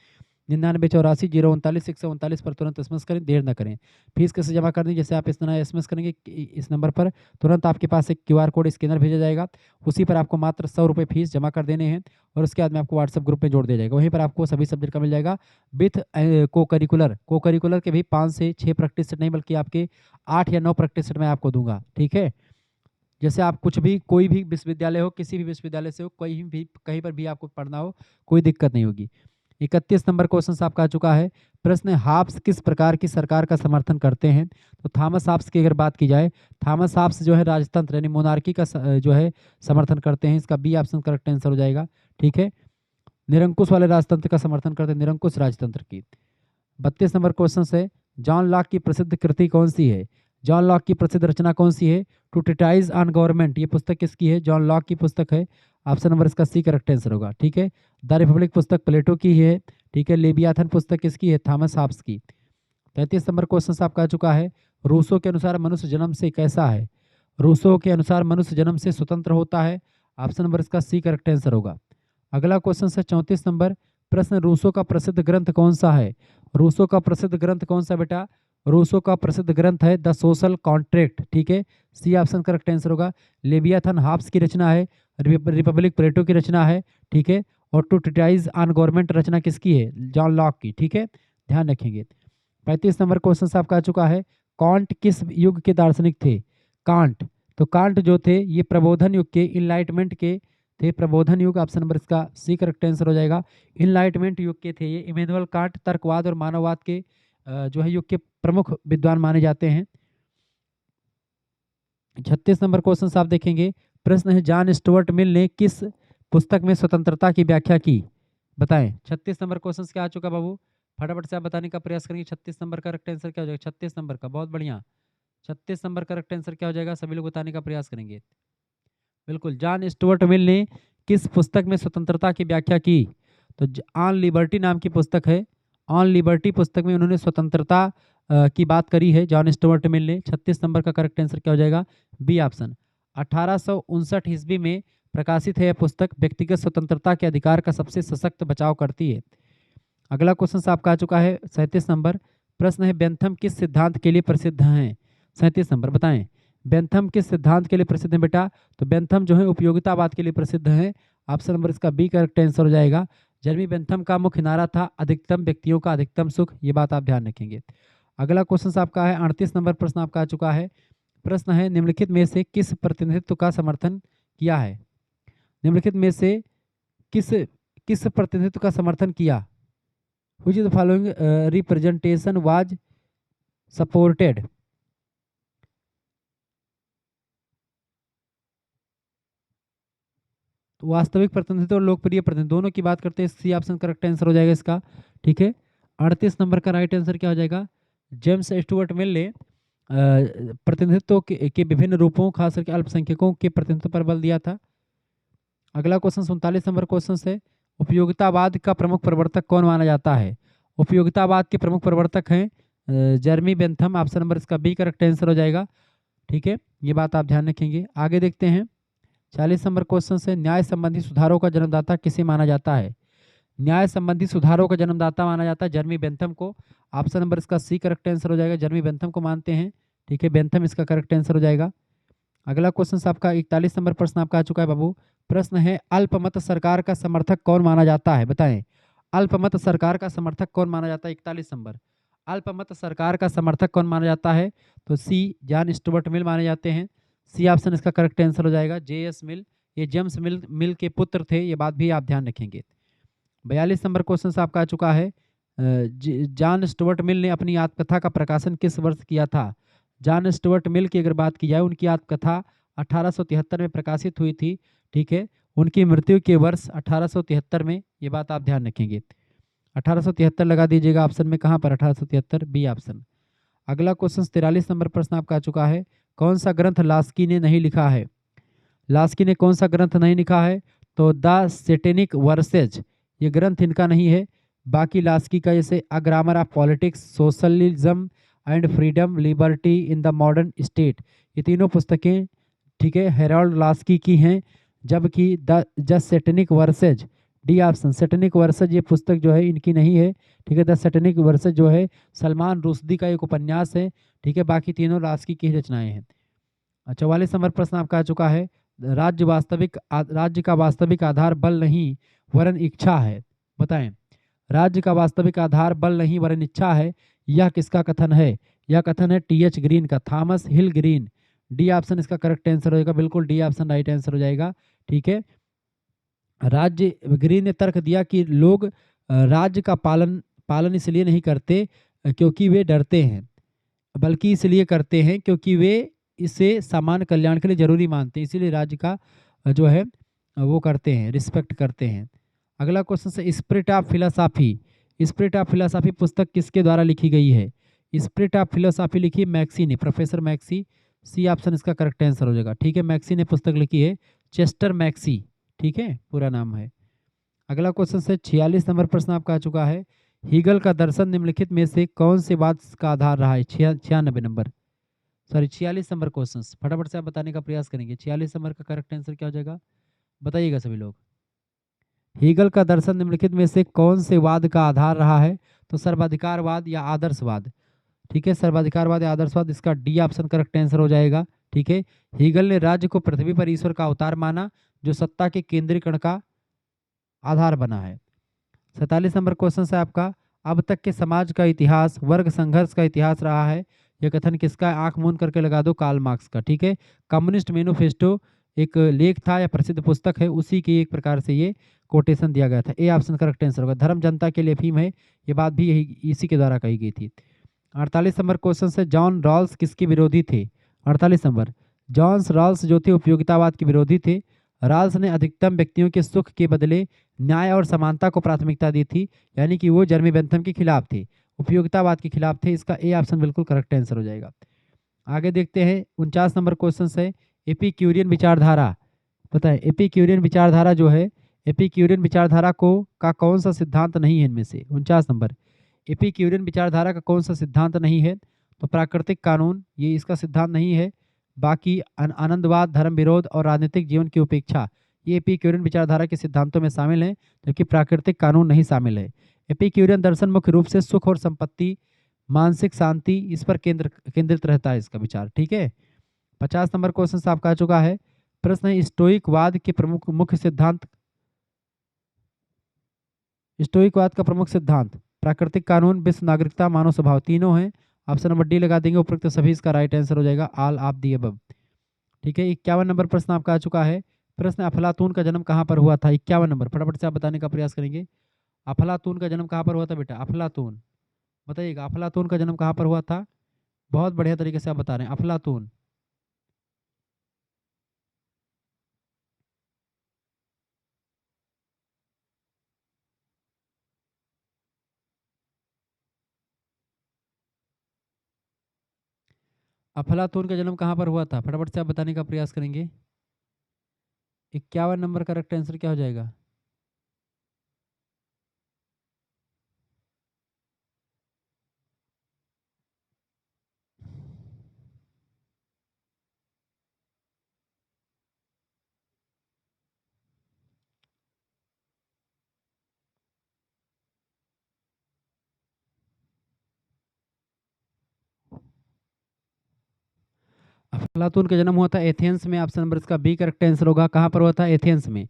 Speaker 1: 9984 039 139 पर तुरंत एसएमएस करें, देर न करें। फीस कैसे जमा करनी? जैसे आप इस तरह एसएमएस करेंगे इस नंबर पर, तुरंत आपके पास एक क्यूआर कोड स्कैनर भेजा जाएगा, उसी पर आपको मात्र 100 रुपये फीस जमा कर देने हैं और उसके बाद में आपको व्हाट्सएप ग्रुप में जोड़ दिया जाएगा। वहीं पर आपको सभी सब्जेक्ट का मिल जाएगा विथ को करिकुलर के भी 5 से 6 प्रैक्टिस सेट नहीं बल्कि आपके 8 या 9 प्रैक्टिस सेट मैं आपको दूंगा। ठीक है, जैसे आप कुछ भी कोई भी विश्वविद्यालय हो, किसी भी विश्वविद्यालय से हो, कोई भी कहीं पर भी आपको पढ़ना हो, कोई दिक्कत नहीं होगी। 31 नंबर क्वेश्चन आपका आ चुका है। प्रश्न है, हाब्स किस प्रकार की सरकार का समर्थन करते हैं? तो थॉमस हाब्स की अगर बात की जाए, थॉमस हाब्स जो है राजतंत्र यानी मोनार्की का जो है समर्थन करते हैं, इसका बी ऑप्शन करेक्ट आंसर हो जाएगा। ठीक है, निरंकुश वाले राजतंत्र का समर्थन करते हैं, निरंकुश राजतंत्र की। 32 नंबर क्वेश्चन है, जॉन लॉक की प्रसिद्ध कृति कौन सी है? जॉन लॉक की प्रसिद्ध रचना कौन सी है? टू ट्रीटाइज ऑन गवर्नमेंट, ये पुस्तक किसकी है? जॉन लॉक की पुस्तक है। ऑप्शन नंबर इसका सी करेक्ट आंसर होगा। ठीक है, द रिपब्लिक पुस्तक प्लेटो की है। ठीक है, लेवियाथन पुस्तक किसकी है? थॉमस हाब्स की। 33 नंबर क्वेश्चन आपका आ चुका है। रूसो के अनुसार मनुष्य जन्म से कैसा है? रूसो के अनुसार मनुष्य जन्म से स्वतंत्र होता है। ऑप्शन नंबर इसका सी करेक्ट आंसर होगा। अगला क्वेश्चन है 34 नंबर प्रश्न, रूसो का प्रसिद्ध ग्रंथ कौन सा है? रूसो का प्रसिद्ध ग्रंथ कौन सा बेटा? रूसो का प्रसिद्ध ग्रंथ है द सोशल कॉन्ट्रैक्ट। ठीक है, सी ऑप्शन करेक्ट आंसर होगा। लेवियाथन हाब्स की रचना है, रिपब्लिक प्लेटो की रचना है। ठीक है, और टू ट्रीटाइज ऑन गवर्नमेंट रचना किसकी है? जॉन लॉक की। ठीक है, ध्यान रखेंगे। 35 नंबर क्वेश्चन आपका आ चुका है। कांट किस युग के दार्शनिक थे? कांट, तो कांट जो थे ये प्रबोधन युग के, इनलाइटमेंट के थे। प्रबोधन युग, ऑप्शन नंबर इसका सी करेक्ट आंसर हो जाएगा। इनलाइटमेंट युग के थे ये। इमैनुअल कांट तर्कवाद और मानववाद के जो है युग के प्रमुख विद्वान माने जाते हैं। 36 नंबर क्वेश्चन आप देखेंगे। प्रश्न है, जॉन स्टुअर्ट मिल ने किस पुस्तक में स्वतंत्रता की व्याख्या की? बताएं। 36 नंबर क्वेश्चन क्या आ चुका बाबू? फटाफट से आप बताने का प्रयास करेंगे। 36 नंबर का करेक्ट आंसर क्या हो जाएगा? 36 नंबर का, बहुत बढ़िया। 36 नंबर का करेक्ट आंसर क्या हो जाएगा? सभी लोग बताने का प्रयास करेंगे। बिल्कुल, जॉन स्टुअर्ट मिल ने किस पुस्तक में स्वतंत्रता की व्याख्या की? तो ऑन लिबर्टी नाम की पुस्तक है। ऑन लिबर्टी पुस्तक में उन्होंने स्वतंत्रता की बात करी है जॉन स्टुअर्ट मिल ने। 36 नंबर का करेक्ट आंसर क्या हो जाएगा? B option. 1859 ईस्वी में प्रकाशित है यह पुस्तक, व्यक्तिगत स्वतंत्रता के अधिकार का सबसे सशक्त बचाव करती है। अगला क्वेश्चन आपका आ चुका है 37 नंबर। प्रश्न है बेंथम किस सिद्धांत के लिए प्रसिद्ध हैं? 37 नंबर बताएं। बेंथम किस सिद्धांत के लिए प्रसिद्ध है बेटा? तो बेंथम जो है उपयोगितावाद के लिए प्रसिद्ध है। ऑप्शन नंबर इसका बी करेक्ट आंसर हो जाएगा। जर्मी बेंथम का मुख्य नारा था अधिकतम व्यक्तियों का अधिकतम सुख, ये बात आप ध्यान रखेंगे। अगला क्वेश्चन आपका है 38 नंबर प्रश्न आपका आ चुका है। प्रश्न है निम्नलिखित में से किस प्रतिनिधित्व का समर्थन किया है? निम्नलिखित में से किस किस प्रतिनिधित्व का समर्थन किया? Which is the following representation was supported? तो वास्तविक प्रतिनिधित्व और लोकप्रिय प्रतिनिधित्व दोनों की बात करते हैं। सी ऑप्शन करेक्ट आंसर हो जाएगा इसका। ठीक है, 38 नंबर का राइट आंसर क्या हो जाएगा? जेम्स स्टुअर्ट मिल ने प्रतिनिधित्व के विभिन्न रूपों खास करके अल्पसंख्यकों के प्रतिनिधित्व पर बल दिया था। अगला क्वेश्चन 39 नंबर क्वेश्चन है उपयोगितावाद का प्रमुख प्रवर्तक कौन माना जाता है? उपयोगितावाद के प्रमुख प्रवर्तक हैं जर्मी बेंथम। ऑप्शन नंबर इसका बी करेक्ट आंसर हो जाएगा। ठीक है, ये बात आप ध्यान रखेंगे। आगे देखते हैं 40 नंबर क्वेश्चन से न्याय संबंधी सुधारों का जन्मदाता किसे माना जाता है? न्याय संबंधी सुधारों का जन्मदाता माना जाता है जर्मी बेंथम को। ऑप्शन नंबर इसका सी करेक्ट आंसर हो जाएगा। जर्मी बेंथम को मानते हैं। ठीक है, बेंथम इसका करेक्ट आंसर हो जाएगा। अगला क्वेश्चन आपका 41 नंबर प्रश्न आपका आ चुका है बाबू। प्रश्न है अल्पमत सरकार का समर्थक कौन माना जाता है? बताएं, अल्पमत सरकार का समर्थक कौन माना जाता है? 41 नंबर। अल्पमत सरकार का समर्थक कौन माना जाता है? तो सी जॉन स्टुअर्ट मिल माने जाते हैं। सी ऑप्शन इसका करेक्ट आंसर हो जाएगा। जे.एस. मिल, ये जेम्स मिल के पुत्र थे, ये बात भी आप ध्यान रखेंगे। 42 नंबर क्वेश्चन आपका आ चुका है। जॉन स्टुअर्ट मिल ने अपनी आत्मकथा का प्रकाशन किस वर्ष किया था? जॉन स्टुअर्ट मिल की अगर बात की जाए, उनकी आत्मकथा 1873 में प्रकाशित हुई थी। ठीक है, उनकी मृत्यु के वर्ष 1873 में, ये बात आप ध्यान रखेंगे। 1873 लगा दीजिएगा ऑप्शन में। कहाँ पर? 1873, बी ऑप्शन। अगला क्वेश्चन 43 नंबर प्रश्न आपका आ चुका है। कौन सा ग्रंथ लास्की ने नहीं लिखा है? लास्की ने कौन सा ग्रंथ नहीं लिखा है? तो द सेटेनिक वर्सेज, ये ग्रंथ इनका नहीं है। बाकी लास्की का जैसे a grammar of politics, socialism and freedom, liberty in the modern state, ये तीनों पुस्तकें, ठीक है, हेरोल्ड लास्की की हैं। जबकि the Satanic versus, D option, Satanic versus ये पुस्तक जो है इनकी नहीं है। ठीक है, द सेटेनिक वर्सेज जो है सलमान रुश्दी का एक उपन्यास है। ठीक है, बाकी तीनों लास्की की रचनाएं हैं। 44 नंबर प्रश्न आपका आ चुका है। राज्य का वास्तविक आधार बल नहीं वरन इच्छा है। बताएं, राज्य का वास्तविक आधार बल नहीं वरन इच्छा है, यह किसका कथन है? यह कथन है टी.एच. ग्रीन का, थॉमस हिल ग्रीन। डी ऑप्शन इसका करेक्ट आंसर हो जाएगा। बिल्कुल डी ऑप्शन राइट आंसर हो जाएगा। ठीक है, राज्य ग्रीन ने तर्क दिया कि लोग राज्य का पालन इसलिए नहीं करते क्योंकि वे डरते हैं, बल्कि इसलिए करते हैं क्योंकि वे इसे सामान्य कल्याण के लिए जरूरी मानते हैं, इसीलिए राज्य का जो है वो करते हैं, रिस्पेक्ट करते हैं। अगला क्वेश्चन है spirit of philosophy. Spirit of philosophy पुस्तक किसके द्वारा लिखी गई है? स्पिरिट ऑफ फिलोसॉफी लिखी मैक्सी ने, प्रोफेसर मैक्सी। सी ऑप्शन इसका करेक्ट आंसर हो जाएगा। ठीक है, मैक्सी ने पुस्तक लिखी है, चेस्टर मैक्सी। ठीक है, पूरा नाम है। अगला क्वेश्चन है 46 नंबर प्रश्न आपका आ चुका है। हीगल का दर्शन निम्नलिखित में से कौन से वाद का आधार रहा है? 96 नंबर, सॉरी 46 नंबर क्वेश्चन फटाफट से आप बताने का प्रयास करेंगे। 46 नंबर का करेक्ट आंसर क्या हो जाएगा? बताइएगा सभी लोग। हीगल का दर्शन निम्नलिखित में से कौन से वाद का आधार रहा है? तो सर्वाधिकारवाद या आदर्शवाद। ठीक है, सर्वाधिकारवाद या आदर्शवाद, इसका डी ऑप्शन करेक्ट आंसर हो जाएगा। ठीक है, हीगल ने राज्य को पृथ्वी पर ईश्वर का अवतार माना जो सत्ता के केंद्रीकरण का आधार बना है। 47 नंबर क्वेश्चन है आपका। अब तक के समाज का इतिहास वर्ग संघर्ष का इतिहास रहा है, यह कथन किसका है? आंख मूंद करके लगा दो, कार्ल मार्क्स का। ठीक है, कम्युनिस्ट मैनिफेस्टो एक लेख था या प्रसिद्ध पुस्तक है, उसी की एक प्रकार से ये कोटेशन दिया गया था। ए ऑप्शन करेक्ट आंसर होगा। धर्म जनता के लिए अफीम है, ये बात भी यही इसी के द्वारा कही गई थी। 48 नंबर क्वेश्चन से जॉन रॉल्स किसके विरोधी थे? 48 नंबर, जॉन रॉल्स जो थे उपयोगितावाद के विरोधी थे। रॉल्स ने अधिकतम व्यक्तियों के सुख के बदले न्याय और समानता को प्राथमिकता दी थी, यानी कि वो जर्मी बेंथम के खिलाफ थे, उपयोगितावाद के खिलाफ थे। इसका ए ऑप्शन बिल्कुल करेक्ट आंसर हो जाएगा। आगे देखते हैं 49 नंबर क्वेश्चन है एपिक्यूरियन विचारधारा बताएं एपिक्यूरियन विचारधारा जो है, एपिक्यूरियन विचारधारा को का कौन सा सिद्धांत नहीं है इनमें से? 49 नंबर। एपिक्यूरियन विचारधारा का कौन सा सिद्धांत नहीं है? तो प्राकृतिक कानून, ये इसका सिद्धांत नहीं है। बाकी आनंदवाद, धर्म विरोध और राजनीतिक जीवन की उपेक्षा, ये एपिक्यूरियन विचारधारा के सिद्धांतों में शामिल हैं, जबकि प्राकृतिक कानून नहीं शामिल है। एपिक्यूरियन दर्शन मुख्य रूप से सुख और संपत्ति, मानसिक शांति, इस पर केंद्रित रहता है इसका विचार। ठीक है। 50 नंबर क्वेश्चन आपका आ चुका है। प्रश्न है स्टोइकवाद के प्रमुख मुख्य सिद्धांत। स्टोइकवाद का प्रमुख सिद्धांत प्राकृतिक कानून, विश्व नागरिकता, मानव स्वभाव, तीनों हैं। ऑप्शन नंबर डी लगा देंगे, उपरोक्त सभी इसका राइट आंसर हो जाएगा, ऑल ऑफ दी अबव। ठीक है। 51 नंबर प्रश्न आपका आ चुका है। प्रश्न अफलातून का जन्म कहाँ पर हुआ था? 51 नंबर, फटाफट से आप बताने का प्रयास करेंगे। अफलातून का जन्म कहाँ पर हुआ था बेटा? अफलातून, बताइएगा अफलातून का जन्म कहाँ पर हुआ था? बहुत बढ़िया तरीके से आप बता रहे हैं, अफलातून। अफलातून का जन्म कहाँ पर हुआ था? फटाफट से आप बताने का प्रयास करेंगे। 51 नंबर करेक्ट आंसर क्या हो जाएगा? अफलातून का जन्म हुआ था एथेंस में। ऑप्शन नंबर इसका बी करेक्ट आंसर होगा। कहाँ पर हुआ था? एथेंस में।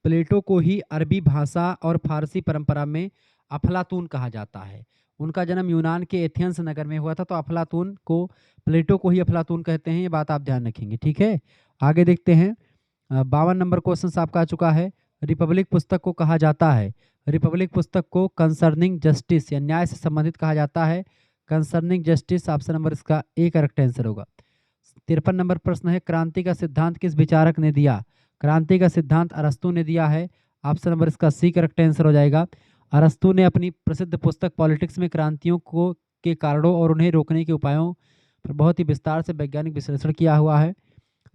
Speaker 1: प्लेटो को ही अरबी भाषा और फारसी परंपरा में अफलातून कहा जाता है। उनका जन्म यूनान के एथेंस नगर में हुआ था, तो अफलातून को, प्लेटो को ही अफलातून कहते हैं, ये बात आप ध्यान रखेंगे। ठीक है। आगे देखते हैं। 52 नंबर क्वेश्चन आपका आ चुका है। रिपब्लिक पुस्तक को कहा जाता है, रिपब्लिक पुस्तक को कंसर्निंग जस्टिस या न्याय से संबंधित कहा जाता है। कंसर्निंग जस्टिस, ऑप्शन नंबर इसका ए करेक्ट आंसर होगा। 53 नंबर प्रश्न है, क्रांति का सिद्धांत किस विचारक ने दिया? क्रांति का सिद्धांत अरस्तू ने दिया है। ऑप्शन नंबर इसका सी करेक्ट आंसर हो जाएगा। अरस्तू ने अपनी प्रसिद्ध पुस्तक पॉलिटिक्स में क्रांतियों को के कारणों और उन्हें रोकने के उपायों पर बहुत ही विस्तार से वैज्ञानिक विश्लेषण किया हुआ है।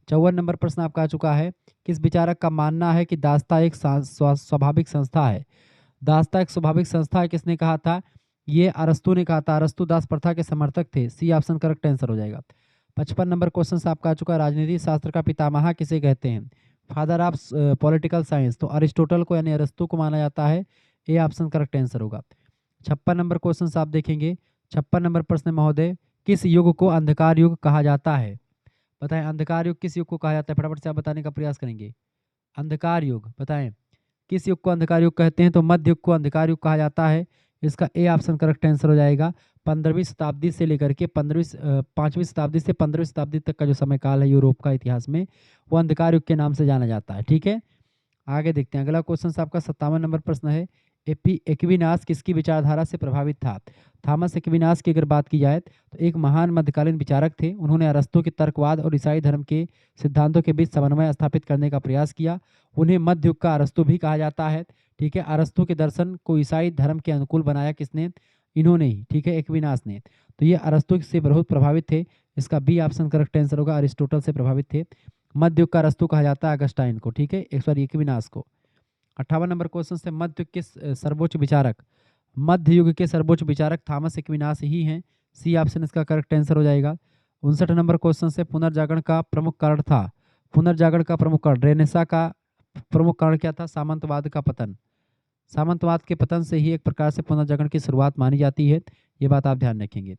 Speaker 1: 54 नंबर प्रश्न आपका आ चुका है। किस विचारक का मानना है कि दास्ता एक स्वाभाविक संस्था है? दास्ता एक स्वाभाविक संस्था है, किसने कहा था? ये अरस्तू ने कहा था। अरस्तू दास प्रथा के समर्थक थे। सी ऑप्शन करेक्ट आंसर हो जाएगा। 55 नंबर क्वेश्चन आपका आ चुका है। राजनीति शास्त्र का पितामह किसे कहते हैं? फादर ऑफ पॉलिटिकल साइंस, तो अरिस्टोटल को यानी अरस्तू को माना जाता है। ए ऑप्शन करेक्ट आंसर होगा। 56 नंबर क्वेश्चन आप देखेंगे। 56 नंबर प्रश्न महोदय, किस युग को अंधकार युग कहा जाता है? बताएं अंधकार युग किस युग को कहा जाता है? फटाफट से आप बताने का प्रयास करेंगे। अंधकार युग, बताएं किस युग को अंधकार युग कहते हैं? तो मध्य युग को अंधकार युग कहा जाता है। इसका ए ऑप्शन करेक्ट आंसर हो जाएगा। 15वीं शताब्दी से लेकर के 5वीं शताब्दी से 15वीं शताब्दी तक का जो समय काल है यूरोप का इतिहास में, वो अंधकार युग के नाम से जाना जाता है। ठीक है। आगे देखते हैं। अगला क्वेश्चन आपका 57 नंबर प्रश्न है। एक्विनास किसकी विचारधारा से प्रभावित था? थॉमस एक्विनास की अगर बात की जाए तो एक महान मध्यकालीन विचारक थे। उन्होंने अरस्तू के तर्कवाद और ईसाई धर्म के सिद्धांतों के बीच समन्वय स्थापित करने का प्रयास किया। उन्हें मध्य युग का अरस्तू भी कहा जाता है। ठीक है। अरस्तू के दर्शन को ईसाई धर्म के अनुकूल बनाया किसने? इन्होंने ही। ठीक है, एक्विनास ने। तो ये अरस्तू से बहुत प्रभावित थे। इसका बी ऑप्शन करेक्ट आंसर होगा, अरिस्टोटल से प्रभावित थे। मध्य युग का अरस्तू कहा जाता है अगस्टाइन को। ठीक है, सॉरी एक्विनास को। 58 नंबर क्वेश्चन से, मध्य युग के सर्वोच्च विचारक, मध्य युग के सर्वोच्च विचारक थॉमस एक्विनास ही हैं। सी ऑप्शन इसका करेक्ट आंसर हो जाएगा। 59 नंबर क्वेश्चन से, पुनर्जागरण का प्रमुख कारण था, पुनर्जागरण का प्रमुख कारण, रेनेसा का प्रमुख कारण क्या था? सामंतवाद का पतन। सामंतवाद के पतन से ही एक प्रकार से पुनर्जागरण की शुरुआत मानी जाती है। ये बात आप ध्यान रखेंगे।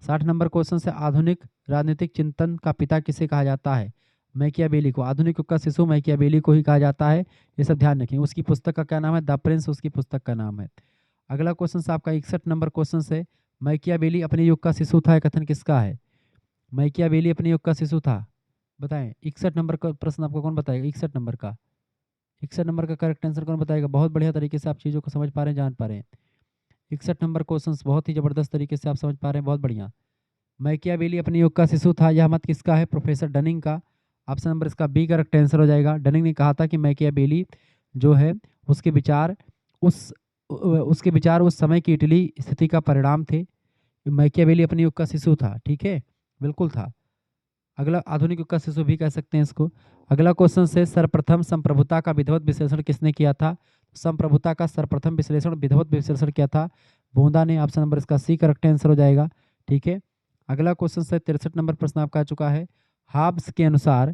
Speaker 1: 60 नंबर क्वेश्चन से, आधुनिक राजनीतिक चिंतन का पिता किसे कहा जाता है? मैकियावेली को। आधुनिक युग का शिशु मैकियावेली को ही कहा जाता है। ये सब ध्यान रखेंगे। उसकी पुस्तक का क्या नाम है? द प्रिंस उसकी पुस्तक का नाम है। अगला क्वेश्चन आपका 61 नंबर क्वेश्चन से, मैकियावेली अपने युग का शिशु था, कथन किसका है? मैकियावेली अपने युग का शिशु था, बताएं। 61 नंबर का प्रश्न आपको कौन बताएगा? 61 नंबर का, 61 नंबर का करेक्ट आंसर कौन बताएगा? बहुत बढ़िया तरीके से आप चीज़ों को समझ पा रहे हैं, जान पा रहे हैं। 61 नंबर क्वेश्चन बहुत ही जबरदस्त तरीके से आप समझ पा रहे हैं, बहुत बढ़िया। मैकियावेली अपने युग का शिशु था, यह मत किसका है? प्रोफेसर डनिंग का। ऑप्शन नंबर इसका बी करेक्ट आंसर हो जाएगा। डनिंग ने कहा था कि मैकियावेली जो है उसके विचार उसके विचार उस समय की इटली स्थिति का परिणाम थे। मैकियावेली अपने युग का शिशु था। ठीक है, बिल्कुल था। अगला आधुनिक युग का शिशु भी कह सकते हैं इसको। अगला क्वेश्चन से सर्वप्रथम संप्रभुता का विधिवत विश्लेषण किसने किया था? संप्रभुता का सर्वप्रथम विश्लेषण विधिवत विश्लेषण किया था बोंदा ने। ऑप्शन नंबर इसका सी करेक्ट आंसर हो जाएगा। ठीक है, अगला क्वेश्चन से 63 नंबर प्रश्न आपका आ चुका है। हाब्स के अनुसार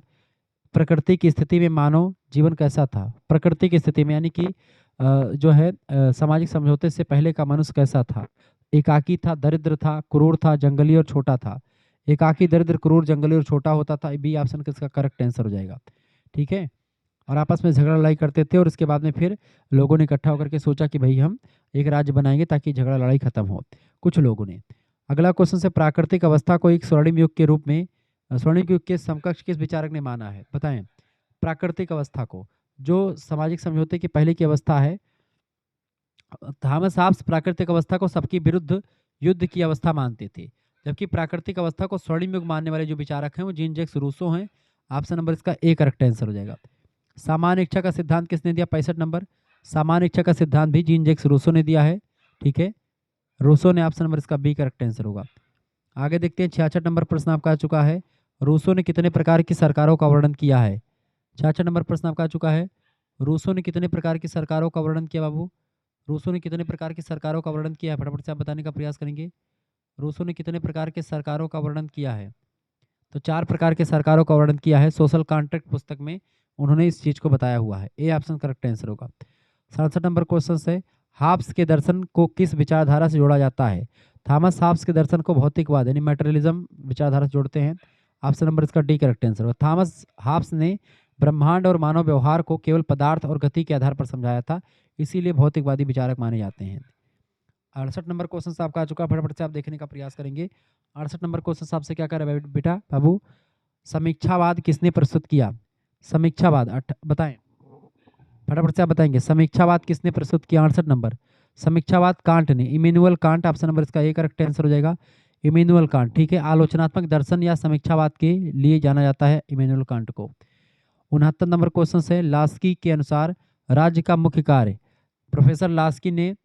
Speaker 1: प्रकृति की स्थिति में मानव जीवन कैसा था? प्रकृति की स्थिति में यानी कि जो है सामाजिक समझौते से पहले का मनुष्य कैसा था? एकाकी था, दरिद्र था, क्रूर था, जंगली और छोटा था। एकाकी, दरिद्र, क्रूर, जंगली और छोटा होता था। बी ऑप्शन किसका करेक्ट आंसर हो जाएगा। ठीक है, और आपस में झगड़ा लड़ाई करते थे और उसके बाद में फिर लोगों ने इकट्ठा होकर के सोचा कि भाई हम एक राज्य बनाएंगे ताकि झगड़ा लड़ाई खत्म हो, कुछ लोगों ने। अगला क्वेश्चन से प्राकृतिक अवस्था को एक स्वर्णिम युग के रूप में स्वर्णिम युग के समकक्ष किस विचारक ने माना है? बताएं। प्राकृतिक अवस्था को, जो सामाजिक समझौते के पहले की अवस्था है, थॉमस हॉब्स प्राकृतिक अवस्था को सबके विरुद्ध युद्ध की अवस्था मानते थे, जबकि प्राकृतिक अवस्था को स्वर्णिम युग मानने वाले जो विचारक हैं वो जीन जैक्स रूसो हैं। ऑप्शन नंबर इसका ए करेक्ट आंसर हो जाएगा। सामान्य इच्छा का सिद्धांत किसने दिया? 65 नंबर। सामान्य इच्छा का सिद्धांत भी जीन जैक्स रूसो ने दिया है। ठीक है, रूसो ने। ऑप्शन नंबर इसका बी करेक्ट आंसर होगा। आगे देखते हैं 66 नंबर प्रश्न आपका आ चुका है। रूसो ने कितने प्रकार की सरकारों का वर्णन किया है? 66 नंबर प्रश्न आपका आ चुका है। रूसो ने कितने प्रकार की सरकारों का वर्णन किया बाबू? रूसो ने कितने प्रकार की सरकारों का वर्णन किया है? फटाफट से आप बताने का प्रयास करेंगे। रूसो ने कितने प्रकार के सरकारों का वर्णन किया है? तो 4 प्रकार के सरकारों का वर्णन किया है। सोशल कॉन्ट्रैक्ट पुस्तक में उन्होंने इस चीज को बताया हुआ है। ए ऑप्शन करेक्ट आंसर होगा। 67 नंबर क्वेश्चन से हाब्स के दर्शन को किस विचारधारा से जोड़ा जाता है? थॉमस हाब्स के दर्शन को भौतिकवाद यानी मैटेरियलिज्म विचारधारा से जोड़ते हैं। ऑप्शन नंबर इसका डी करेक्ट आंसर होगा। थॉमस हाब्स ने ब्रह्मांड और मानव व्यवहार को केवल पदार्थ और गति के आधार पर समझाया था, इसीलिए भौतिकवादी विचारक माने जाते हैं। 68 नंबर क्वेश्चन से आपका आ चुका है, फटाफट से आप देखने का प्रयास करेंगे। 68 नंबर क्वेश्चन से आपसे क्या कर रहा है बेटा बाबू? समीक्षावाद किसने प्रस्तुत किया? समीक्षावाद बताएं, फटाफट से आप बताएंगे। समीक्षावाद किसने प्रस्तुत किया? 68 नंबर। समीक्षावाद कांट ने, इमेनुअल कांट। ऑप्शन नंबर इसका ए करेक्ट आंसर हो जाएगा। Emmanuel can't. ठीक है, आलोचनात्मक दर्शन या समीक्षावाद के लिए जाना जाता है इमेनुअल कांट को। 69 नंबर क्वेश्चन से लास्की के अनुसार राज्य का मुख्य कार्य। प्रोफेसर लास्की ने,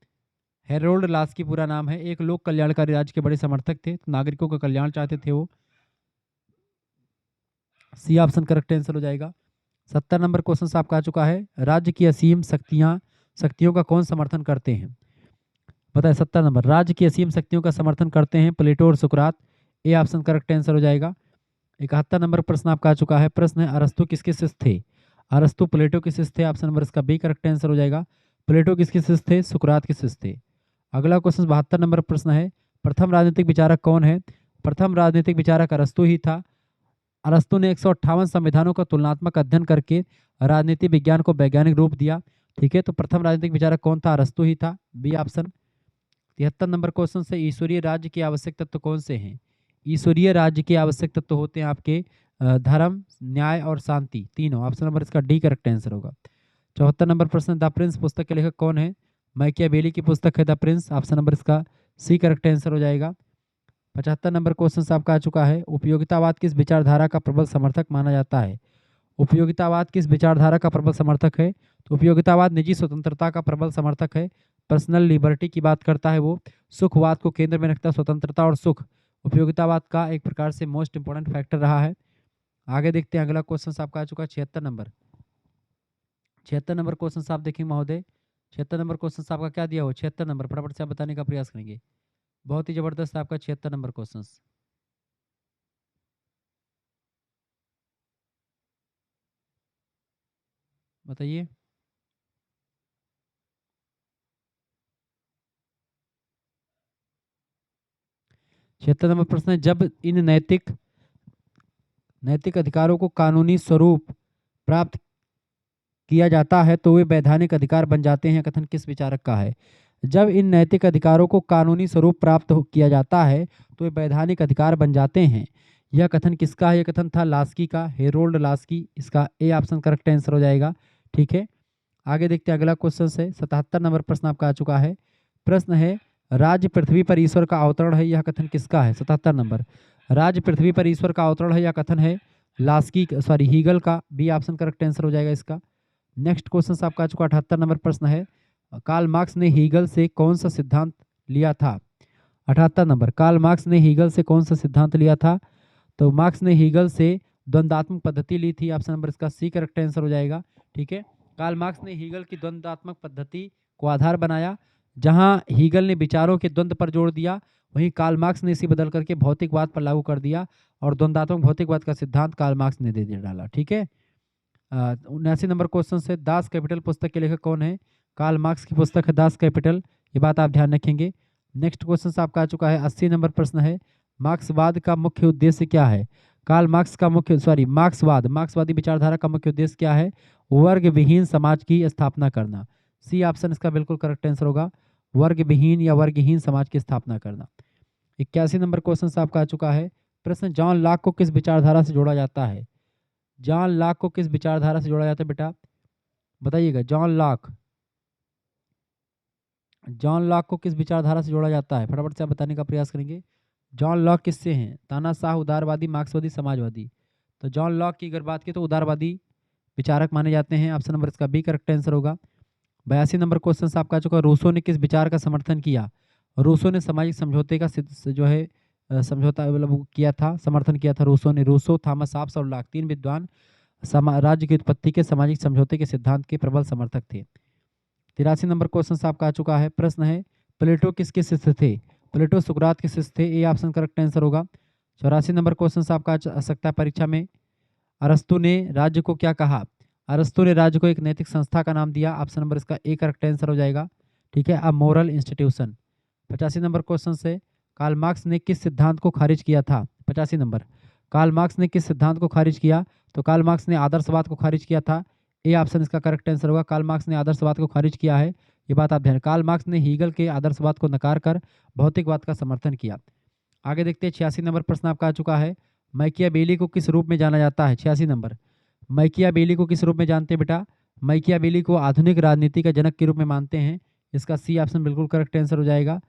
Speaker 1: हेरोल्ड लास्की पूरा नाम है, एक लोक कल्याणकारी राज्य के बड़े समर्थक थे, नागरिकों का कल्याण चाहते थे वो। सी ऑप्शन करेक्ट आंसर हो जाएगा। 70 नंबर क्वेश्चन से आपका आ चुका है। राज्य की असीम शक्तियों का कौन समर्थन करते हैं? बताए 70 नंबर। राज्य की असीम शक्तियों का समर्थन करते हैं प्लेटो और सुकरात। ए ऑप्शन करेक्ट आंसर हो जाएगा। 71 नंबर प्रश्न आपका आ चुका है। प्रश्न है अरस्तु किसके शिष्य थे? अरस्तु प्लेटो के शिष्य थे। ऑप्शन नंबर इसका बी करेक्ट आंसर हो जाएगा। प्लेटो किसके शिष्य थे? सुकरात के शिष्य थे। अगला क्वेश्चन 72 नंबर प्रश्न है। प्रथम राजनीतिक विचारक कौन है? प्रथम राजनीतिक विचारक अरस्तु ही था। अरस्तु ने 158 संविधानों का तुलनात्मक अध्ययन करके राजनीति विज्ञान को वैज्ञानिक रूप दिया। ठीक है, तो प्रथम राजनीतिक विचारक कौन था? अरस्तु ही था। B option. 73 नंबर क्वेश्चन से ईश्वरीय राज्य के आवश्यक तत्व कौन से हैं? ईश्वरीय राज्य के आवश्यक तत्व होते हैं आपके धर्म, न्याय और शांति, तीनों। ऑप्शन नंबर इसका डी करेक्ट आंसर होगा। 74 नंबर प्रश्न, द प्रिंस पुस्तक के लेखक कौन है? मैकियावेली की पुस्तक है द प्रिंस। ऑप्शन नंबर इसका सी करेक्ट आंसर हो जाएगा। 75 नंबर क्वेश्चन आपका आ चुका है। उपयोगितावाद किस विचारधारा का प्रबल समर्थक माना जाता है? उपयोगितावाद किस विचारधारा का प्रबल समर्थक है? तो उपयोगितावाद निजी स्वतंत्रता का प्रबल समर्थक है। पर्सनल लिबर्टी की बात करता है वो। सुखवाद को केंद्र में रखता, स्वतंत्रता और सुख उपयोगितावाद का एक प्रकार से मोस्ट इंपोर्टेंट फैक्टर रहा है। आगे देखते हैं, अगला क्वेश्चन आपका आ चुका है 76 नंबर। 76 नंबर क्वेश्चन आप देखेंगे महोदय। 76 नंबर क्वेश्चन आपका क्या दिया हो? 76 नंबर, फटाफट से आप बताने का प्रयास करेंगे। बहुत ही जबरदस्त आपका 76 नंबर क्वेश्चन। बताइए। 76 नंबर प्रश्न है, जब इन नैतिक अधिकारों को कानूनी स्वरूप प्राप्त किया जाता है तो वे वैधानिक अधिकार बन जाते हैं। कथन किस विचारक का है? जब इन नैतिक अधिकारों को कानूनी स्वरूप प्राप्त किया जाता है तो वे वैधानिक अधिकार बन जाते हैं। यह कथन किसका है? यह कथन था लास्की का, हेरोल्ड लास्की। इसका ए ऑप्शन करेक्ट आंसर हो जाएगा। ठीक है, आगे देखते हैं अगला क्वेश्चन से। 77 नंबर प्रश्न आपका आ चुका है। प्रश्न है, राज्य पृथ्वी पर ईश्वर का अवतरण है, यह कथन किसका है? 77 नंबर। राज्य पृथ्वी पर ईश्वर का अवतरण है, यह कथन है लास्की सॉरी हीगल का। बी ऑप्शन करेक्ट आंसर हो जाएगा इसका। नेक्स्ट क्वेश्चन आपका आ चुका 78 नंबर प्रश्न है। कार्ल मार्क्स ने हीगल से कौन सा सिद्धांत लिया था? 78 नंबर। कार्ल मार्क्स ने हीगल से कौन सा सिद्धांत लिया था? तो मार्क्स ने हीगल से द्वंद्वात्मक पद्धति ली थी। ऑप्शन नंबर इसका सी करेक्ट आंसर हो जाएगा। ठीक है, कार्ल मार्क्स ने हीगल की द्वंद्वात्मक पद्धति को आधार बनाया। जहां हीगल ने विचारों के द्वंद्व पर जोर दिया, वहीं कार्ल मार्क्स ने इसी बदल करके भौतिकवाद पर लागू कर दिया और द्वंद्वात्मक भौतिकवाद का सिद्धांत कार्ल मार्क्स ने दे डाला। ठीक है, 79 नंबर क्वेश्चन से, दास कैपिटल पुस्तक के लेखक कौन है? कार्ल मार्क्स की पुस्तक है दास कैपिटल, ये बात आप ध्यान रखेंगे। नेक्स्ट क्वेश्चन आपका आ चुका है 80 नंबर प्रश्न है, मार्क्सवाद का मुख्य उद्देश्य क्या है? कार्ल मार्क्स का मार्क्सवादी विचारधारा का मुख्य उद्देश्य क्या है? वर्ग विहीन समाज की स्थापना करना। सी ऑप्शन इसका बिल्कुल करेक्ट आंसर होगा, वर्ग विहीन या वर्गहीन समाज की स्थापना करना। 81 नंबर क्वेश्चन आपका आ चुका है प्रश्न, जॉन लॉक को किस विचारधारा से जोड़ा जाता है? जॉन लॉक को किस विचारधारा से जोड़ा जाता है बेटा, बताइएगा। जॉन लॉक को किस विचारधारा से जोड़ा जाता है? फटाफट से आप बताने का प्रयास करेंगे। जॉन लॉक किससे हैं? तानाशाह, उदारवादी, मार्क्सवादी, समाजवादी। तो जॉन लॉक की अगर बात की तो उदारवादी विचारक माने जाते हैं। ऑप्शन नंबर इसका बी करेक्ट आंसर होगा। 82 नंबर क्वेश्चन आपका चुका, रूसो ने किस विचार का समर्थन किया? रूसो ने सामाजिक समझौते का जो है समझौता मतलब किया था, समर्थन किया था रूसो ने। रूसो, थॉमस हॉब्स और लॉक, तीन विद्वान राज्य की उत्पत्ति के सामाजिक समझौते के सिद्धांत के प्रबल समर्थक थे। 83 नंबर क्वेश्चन आपका आ चुका है, प्रश्न है प्लेटो किसके शिष्य थे? प्लेटो सुकरात के शिष्य थे, ये ऑप्शन करेक्ट आंसर होगा। 84 नंबर क्वेश्चन आपका आ सकता है परीक्षा में, अरस्तु ने राज्य को क्या कहा? अरस्तु ने राज्य को एक नैतिक संस्था का नाम दिया। ऑप्शन नंबर इसका ए करेक्ट आंसर हो जाएगा। ठीक है, a moral institution. 85 number question से, कार्ल मार्क्स ने किस सिद्धांत को खारिज किया था? 85 नंबर, कार्ल मार्क्स ने किस सिद्धांत को खारिज किया? तो कार्ल मार्क्स ने आदर्शवाद को खारिज किया था। ए ऑप्शन इसका करेक्ट आंसर होगा, कार्ल मार्क्स ने आदर्शवाद को खारिज किया है, ये बात आप ध्यान। कार्ल मार्क्स ने हीगल के आदर्शवाद को नकार कर भौतिकवाद का समर्थन किया। आगे देखते हैं 86 नंबर प्रश्न आपका आ चुका है, मैकियावेली को किस रूप में जाना जाता है? 86 नंबर, मैकियावेली को किस रूप में जानते हैं बेटा? मैकियावेली को आधुनिक राजनीति का जनक के रूप में मानते हैं, इसका सी ऑप्शन बिल्कुल करेक्ट आंसर हो जाएगा।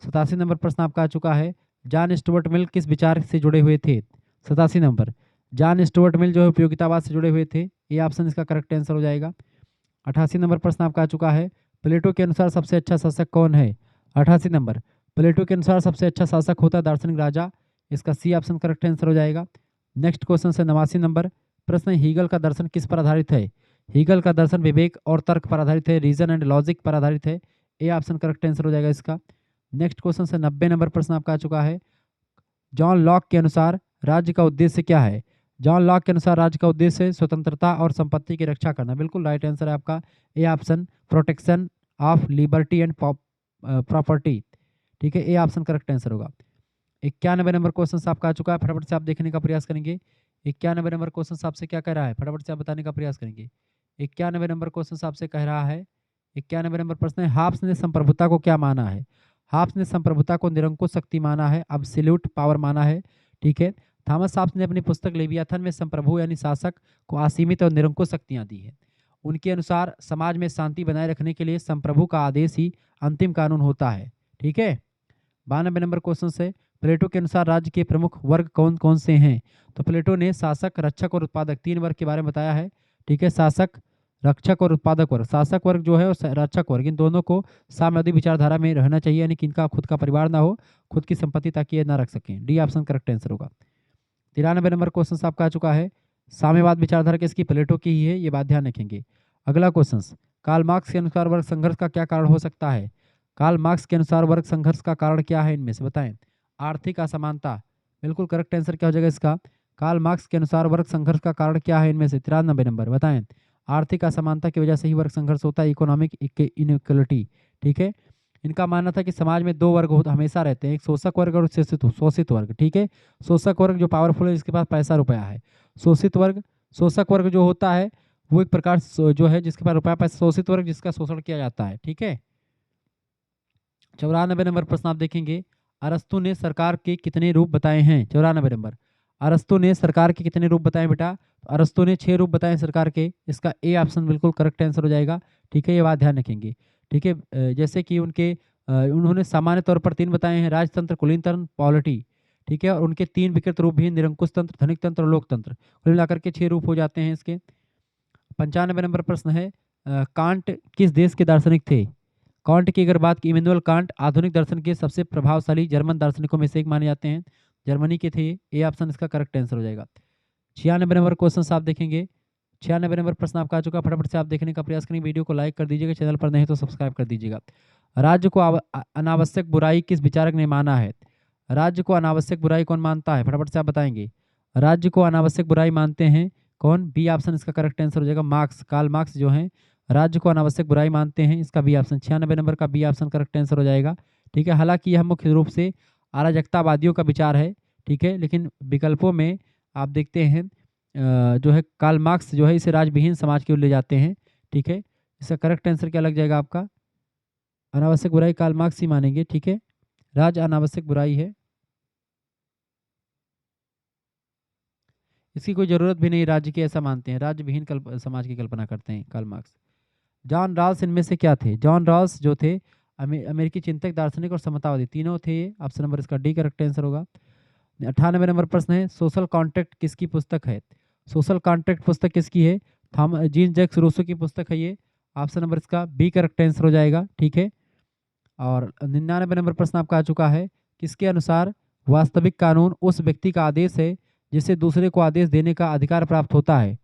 Speaker 1: 87 नंबर प्रश्न आपका आ चुका है, जॉन स्टुअर्ट मिल किस विचार से जुड़े हुए थे? 87 नंबर, जॉन स्टुअर्ट मिल जो है उपयोगितावाद से जुड़े हुए थे, ये ऑप्शन इसका करेक्ट आंसर हो जाएगा। 88 नंबर प्रश्न आपका आ चुका है, प्लेटो के अनुसार सबसे अच्छा शासक कौन है? 88 नंबर, प्लेटो के अनुसार सबसे अच्छा शासक होता है दार्शनिक राजा, इसका सी ऑप्शन करेक्ट आंसर हो जाएगा। नेक्स्ट क्वेश्चन से 89 नंबर प्रश्न, हीगल का दर्शन किस पर आधारित है? हीगल का दर्शन विवेक और तर्क पर आधारित है, रीजन एंड लॉजिक पर आधारित है, ए ऑप्शन करेक्ट आंसर हो जाएगा इसका। नेक्स्ट क्वेश्चन से 90 नंबर प्रश्न आपका आ चुका है, जॉन लॉक के अनुसार राज्य का उद्देश्य क्या है? जॉन लॉक के अनुसार राज्य का उद्देश्य स्वतंत्रता और संपत्ति की रक्षा करना, बिल्कुल राइट आंसर है आपका, A option, protection of liberty and property. ठीक है, ए ऑप्शन करेक्ट आंसर होगा। 91 नंबर क्वेश्चन आपका आ चुका है, फटाफट से आप देखने का प्रयास करेंगे। 91 नंबर क्वेश्चन आपसे क्या कह रहा है, फटाफट से आप बताने का प्रयास करेंगे। 91 नंबर क्वेश्चन आपसे कह रहा है, 91 नंबर प्रश्न है, हाब्स ने संप्रभुता को क्या माना है? हाब्स ने संप्रभुता को निरंकुश शक्ति माना है, अब्सोल्यूट पावर माना है। ठीक है, थॉमस हाब्स ने अपनी पुस्तक लेवियाथन में संप्रभु यानी शासक को असीमित और निरंकुश शक्तियां दी है। उनके अनुसार समाज में शांति बनाए रखने के लिए संप्रभु का आदेश ही अंतिम कानून होता है। ठीक है, 92 नंबर क्वेश्चन से, प्लेटो के अनुसार राज्य के प्रमुख वर्ग कौन कौन से हैं? तो प्लेटो ने शासक, रक्षक और उत्पादक, तीन वर्ग के बारे में बताया है। ठीक है, शासक, रक्षक और उत्पादक वर्ग। शासक वर्ग जो है और रक्षक वर्ग, इन दोनों को साम्यवादी विचारधारा में रहना चाहिए, यानी कि इनका खुद का परिवार ना हो, खुद की संपत्ति ताकि ये ना रख सकें, डी ऑप्शन करेक्ट आंसर होगा। 93 नंबर क्वेश्चन आपका आ चुका है, साम्यवाद विचारधारा किसकी? प्लेटो की ही है, ये बात ध्यान रखेंगे। अगला क्वेश्चन, कार्ल मार्क्स के अनुसार वर्ग संघर्ष का क्या कारण हो सकता है? कार्ल मार्क्स के अनुसार वर्ग संघर्ष का कारण क्या है, इनमें से बताएं। आर्थिक असमानता, बिल्कुल करेक्ट आंसर क्या हो जाएगा इसका? कार्ल मार्क्स के अनुसार वर्ग संघर्ष का कारण क्या है, इनमें से 93 नंबर बताएं। आर्थिक असमानता की वजह से ही वर्ग संघर्ष होता है, इकोनॉमिक इनइक्वलिटी। ठीक है, इनका मानना था कि समाज में दो वर्ग हमेशा रहते हैं, एक शोषक वर्ग और शोषित वर्ग। ठीक है, शोषक वर्ग जो पावरफुल है, जिसके पास पैसा रुपया है। शोषक वर्ग जो होता है वो एक प्रकार जो है जिसके पास रुपया पैसा, शोषित वर्ग जिसका शोषण किया जाता है। ठीक है, 94 नंबर प्रश्न आप देखेंगे, अरस्तु ने सरकार के कितने रूप बताए हैं? 94 नंबर, अरस्तु ने सरकार के कितने रूप बताए बेटा? अरस्तु ने 6 रूप बताए सरकार के, इसका ए ऑप्शन बिल्कुल करेक्ट आंसर हो जाएगा। ठीक है, ये बात ध्यान रखेंगे। ठीक है, जैसे कि उन्होंने सामान्य तौर पर 3 बताए हैं, राजतंत्र, कुलीन तंत्र, पॉलिटी। ठीक है, और उनके 3 विकृत रूप भी, निरंकुश तंत्र, धनिक तंत्र और लोकतंत्र, कुल मिलाकर के 6 रूप हो जाते हैं इसके। 95 नंबर प्रश्न है, कांट किस देश के दार्शनिक थे? कांट की अगर बात की, इमैनुअल कांट आधुनिक दर्शन के सबसे प्रभावशाली जर्मन दार्शनिकों में से एक माने जाते हैं। जर्मनी के थे। ए ऑप्शन इसका करेक्ट आंसर हो जाएगा। 96 नंबर क्वेश्चन आप देखेंगे। 96 नंबर प्रश्न आपका आ चुका। फटाफट से आप देखने का प्रयास करेंगे। वीडियो को लाइक कर दीजिएगा, चैनल पर नहीं तो सब्सक्राइब कर दीजिएगा। राज्य को अनावश्यक बुराई किस विचारक ने माना है? राज्य को अनावश्यक बुराई कौन मानता है? फटाफट से आप बताएंगे। राज्य को अनावश्यक बुराई मानते हैं कौन? बी ऑप्शन इसका करेक्ट आंसर हो जाएगा। मार्क्स, कार्ल मार्क्स जो हैं राज्य को अनावश्यक बुराई मानते हैं। इसका बी ऑप्शन 96 नंबर का बी ऑप्शन करेक्ट आंसर हो जाएगा। ठीक है, हालांकि यह मुख्य रूप से अराजकतावादियों का विचार है। ठीक है, लेकिन विकल्पों में आप देखते हैं जो है कार्ल मार्क्स जो है इसे राजविहीन समाज की ओर ले जाते हैं। ठीक है, इसका करेक्ट आंसर क्या लग जाएगा आपका? अनावश्यक बुराई कार्ल मार्क्स ही मानेंगे। ठीक है, राज अनावश्यक बुराई है, इसकी कोई जरूरत भी नहीं, राज्य की ऐसा मानते हैं, राज्य विहीन समाज की कल्पना करते हैं कार्ल मार्क्स। जॉन रॉल्स इनमें से क्या थे? जॉन रॉल्स जो थे अमेरिकी चिंतक, दार्शनिक और समतावादी तीनों थे। ऑप्शन नंबर इसका डी करेक्ट आंसर होगा। 98 नंबर प्रश्न है, सोशल कॉन्ट्रैक्ट किसकी पुस्तक है? सोशल कॉन्ट्रैक्ट पुस्तक किसकी है? जीन जैक्स रूसो की पुस्तक है ये। ऑप्शन नंबर इसका बी करेक्ट आंसर हो जाएगा। ठीक है, और 99 नंबर प्रश्न आपका आ चुका है, किसके अनुसार वास्तविक कानून उस व्यक्ति का आदेश है जिसे दूसरे को आदेश देने का अधिकार प्राप्त होता है?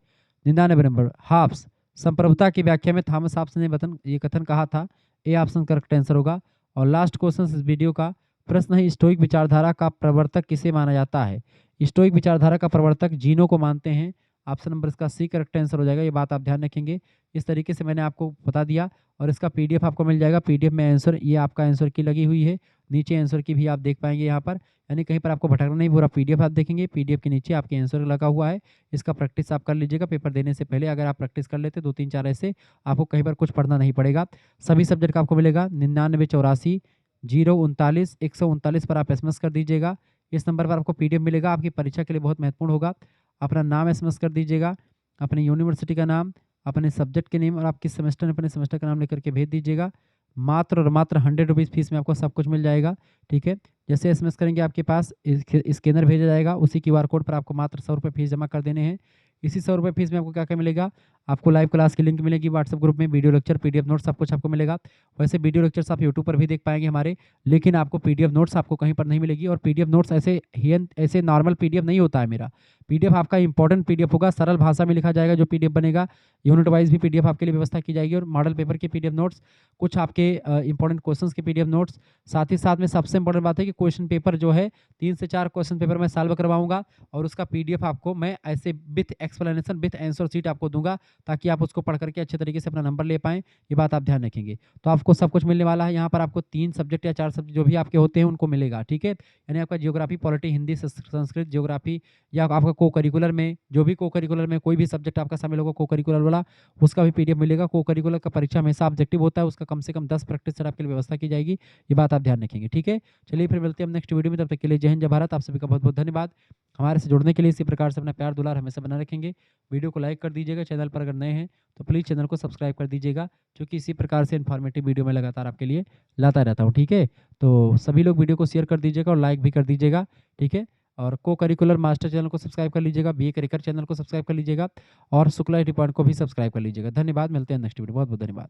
Speaker 1: 99 नंबर हाब्स संप्रभुता की व्याख्या में थॉमस हाब्स ने ये कथन कहा था। ए ऑप्शन करेक्ट आंसर होगा। और लास्ट क्वेश्चन इस वीडियो का प्रश्न है, स्टोइक विचारधारा का प्रवर्तक किसे माना जाता है? स्टोइक विचारधारा का प्रवर्तक जीनो को मानते हैं। ऑप्शन नंबर इसका सी करेक्ट आंसर हो जाएगा। ये बात आप ध्यान रखेंगे। इस तरीके से मैंने आपको बता दिया और इसका पीडीएफ आपको मिल जाएगा। पीडीएफ में आंसर, ये आपका आंसर की लगी हुई है, नीचे आंसर की भी आप देख पाएंगे यहाँ पर, यानी कहीं पर आपको भटकना नहीं, पूरा पीडीएफ आप देखेंगे। पीडीएफ के नीचे आपके आंसर लगा हुआ है। इसका प्रैक्टिस आप कर लीजिएगा पेपर देने से पहले। अगर आप प्रैक्टिस कर लेते 2-3-4 ऐसे, आपको कहीं पर कुछ पढ़ना नहीं पड़ेगा। सभी सब्जेक्ट का आपको मिलेगा। 9984 039 139 पर आप एसएमएस कर दीजिएगा। इस नंबर पर आपको पीडीएफ मिलेगा। आपकी परीक्षा के लिए बहुत महत्वपूर्ण होगा। अपना नाम एसएमएस कर दीजिएगा, अपनी यूनिवर्सिटी का नाम, अपने सब्जेक्ट के नेम और आप किस सेमेस्टर में अपने सेमेस्टर का नाम लेकर के भेज दीजिएगा। मात्र और मात्र 100 रुपीज़ फीस में आपको सब कुछ मिल जाएगा। ठीक है, जैसे एसएमएस करेंगे आपके पास स्कैनर भेजा जाएगा, उसी क्यूआर कोड पर आपको मात्र 100 रुपये फीस जमा कर देने हैं। इसी 100 रुपये फीस में आपको क्या क्या मिलेगा? आपको लाइव क्लास की लिंक मिलेगी व्हाट्सएप ग्रुप में, वीडियो लेक्चर, पीडीएफ नोट्स, सब कुछ आपको मिलेगा। वैसे वीडियो लेक्चर्स आप यूट्यूब पर भी देख पाएंगे हमारे, लेकिन आपको पीडीएफ नोट्स आपको कहीं पर नहीं मिलेगी। और पीडीएफ नोट्स ऐसे नॉर्मल पीडीएफ नहीं होता है मेरा। पीडीएफ आपका इंपॉर्टेंट पीडीएफ होगा, सरल भाषा में लिखा जाएगा जो पीडीएफ बनेगा। यूनिट वाइज भी पीडीएफ आपके लिए व्यवस्था की जाएगी और मॉडल पेपर के पीडीएफ नोट्स, कुछ आपके इंपॉर्टेंट क्वेश्चंस के पीडीएफ नोट्स। साथ ही साथ में सबसे इंपॉर्टेंट बात है कि क्वेश्चन पेपर जो है 3 से 4 क्वेश्चन पेपर मैं सॉल्व करवाऊंगा और उसका पीडीएफ आपको मैं ऐसे with explanation with answer sheet आपको दूंगा, ताकि आप उसको पढ़ करके अच्छे तरीके से अपना नंबर ले पाएं। ये बात आप ध्यान रखेंगे। तो आपको सब कुछ मिलने वाला है। यहाँ पर आपको 3 सब्जेक्ट या 4 सब्जेक्ट जो भी आपके होते हैं उनको मिलेगा। ठीक है, यानी आपका geography, polity, Hindi, Sanskrit, geography, या आपका को करिकुलर में जो भी को करिकुलर में कोई भी सब्जेक्ट आपका शामिल होगा को करिकुलर वाला, उसका भी पीडीएफ मिलेगा। को करिकुलर का परीक्षा हमेशा ऑब्जेक्टिव होता है, उसका कम से कम 10 प्रैक्टिस सेट आपके लिए व्यवस्था की जाएगी। ये बात आप ध्यान रखेंगे। ठीक है, चलिए फिर मिलते हैं हम नेक्स्ट वीडियो में। तब तक के लिए जय हिंद, जय भारत। आप सभी का बहुत बहुत धन्यवाद। हमारे से जुड़ने के लिए इसी प्रकार से अपना प्यार दुलार हमेशा बना रखेंगे। वीडियो को लाइक कर दीजिएगा, चैनल पर अगर नए हैं तो प्लीज़ चैनल को सब्सक्राइब कर दीजिएगा, क्योंकि इसी प्रकार से इन्फॉर्मेटिव वीडियो मैं लगातार आपके लिए लाता रहता हूँ। ठीक है, तो सभी लोग वीडियो को शेयर कर दीजिएगा और लाइक भी कर दीजिएगा। ठीक है, और को करिकुलर मास्टर चैनल को सब्सक्राइब कर लीजिएगा, बीए करिकुलर चैनल को सब्सक्राइब कर लीजिएगा और शुक्ला डिपार्टमेंट को भी सब्सक्राइब कर लीजिएगा। धन्यवाद, मिलते हैं नेक्स्ट वीडियो। बहुत बहुत धन्यवाद।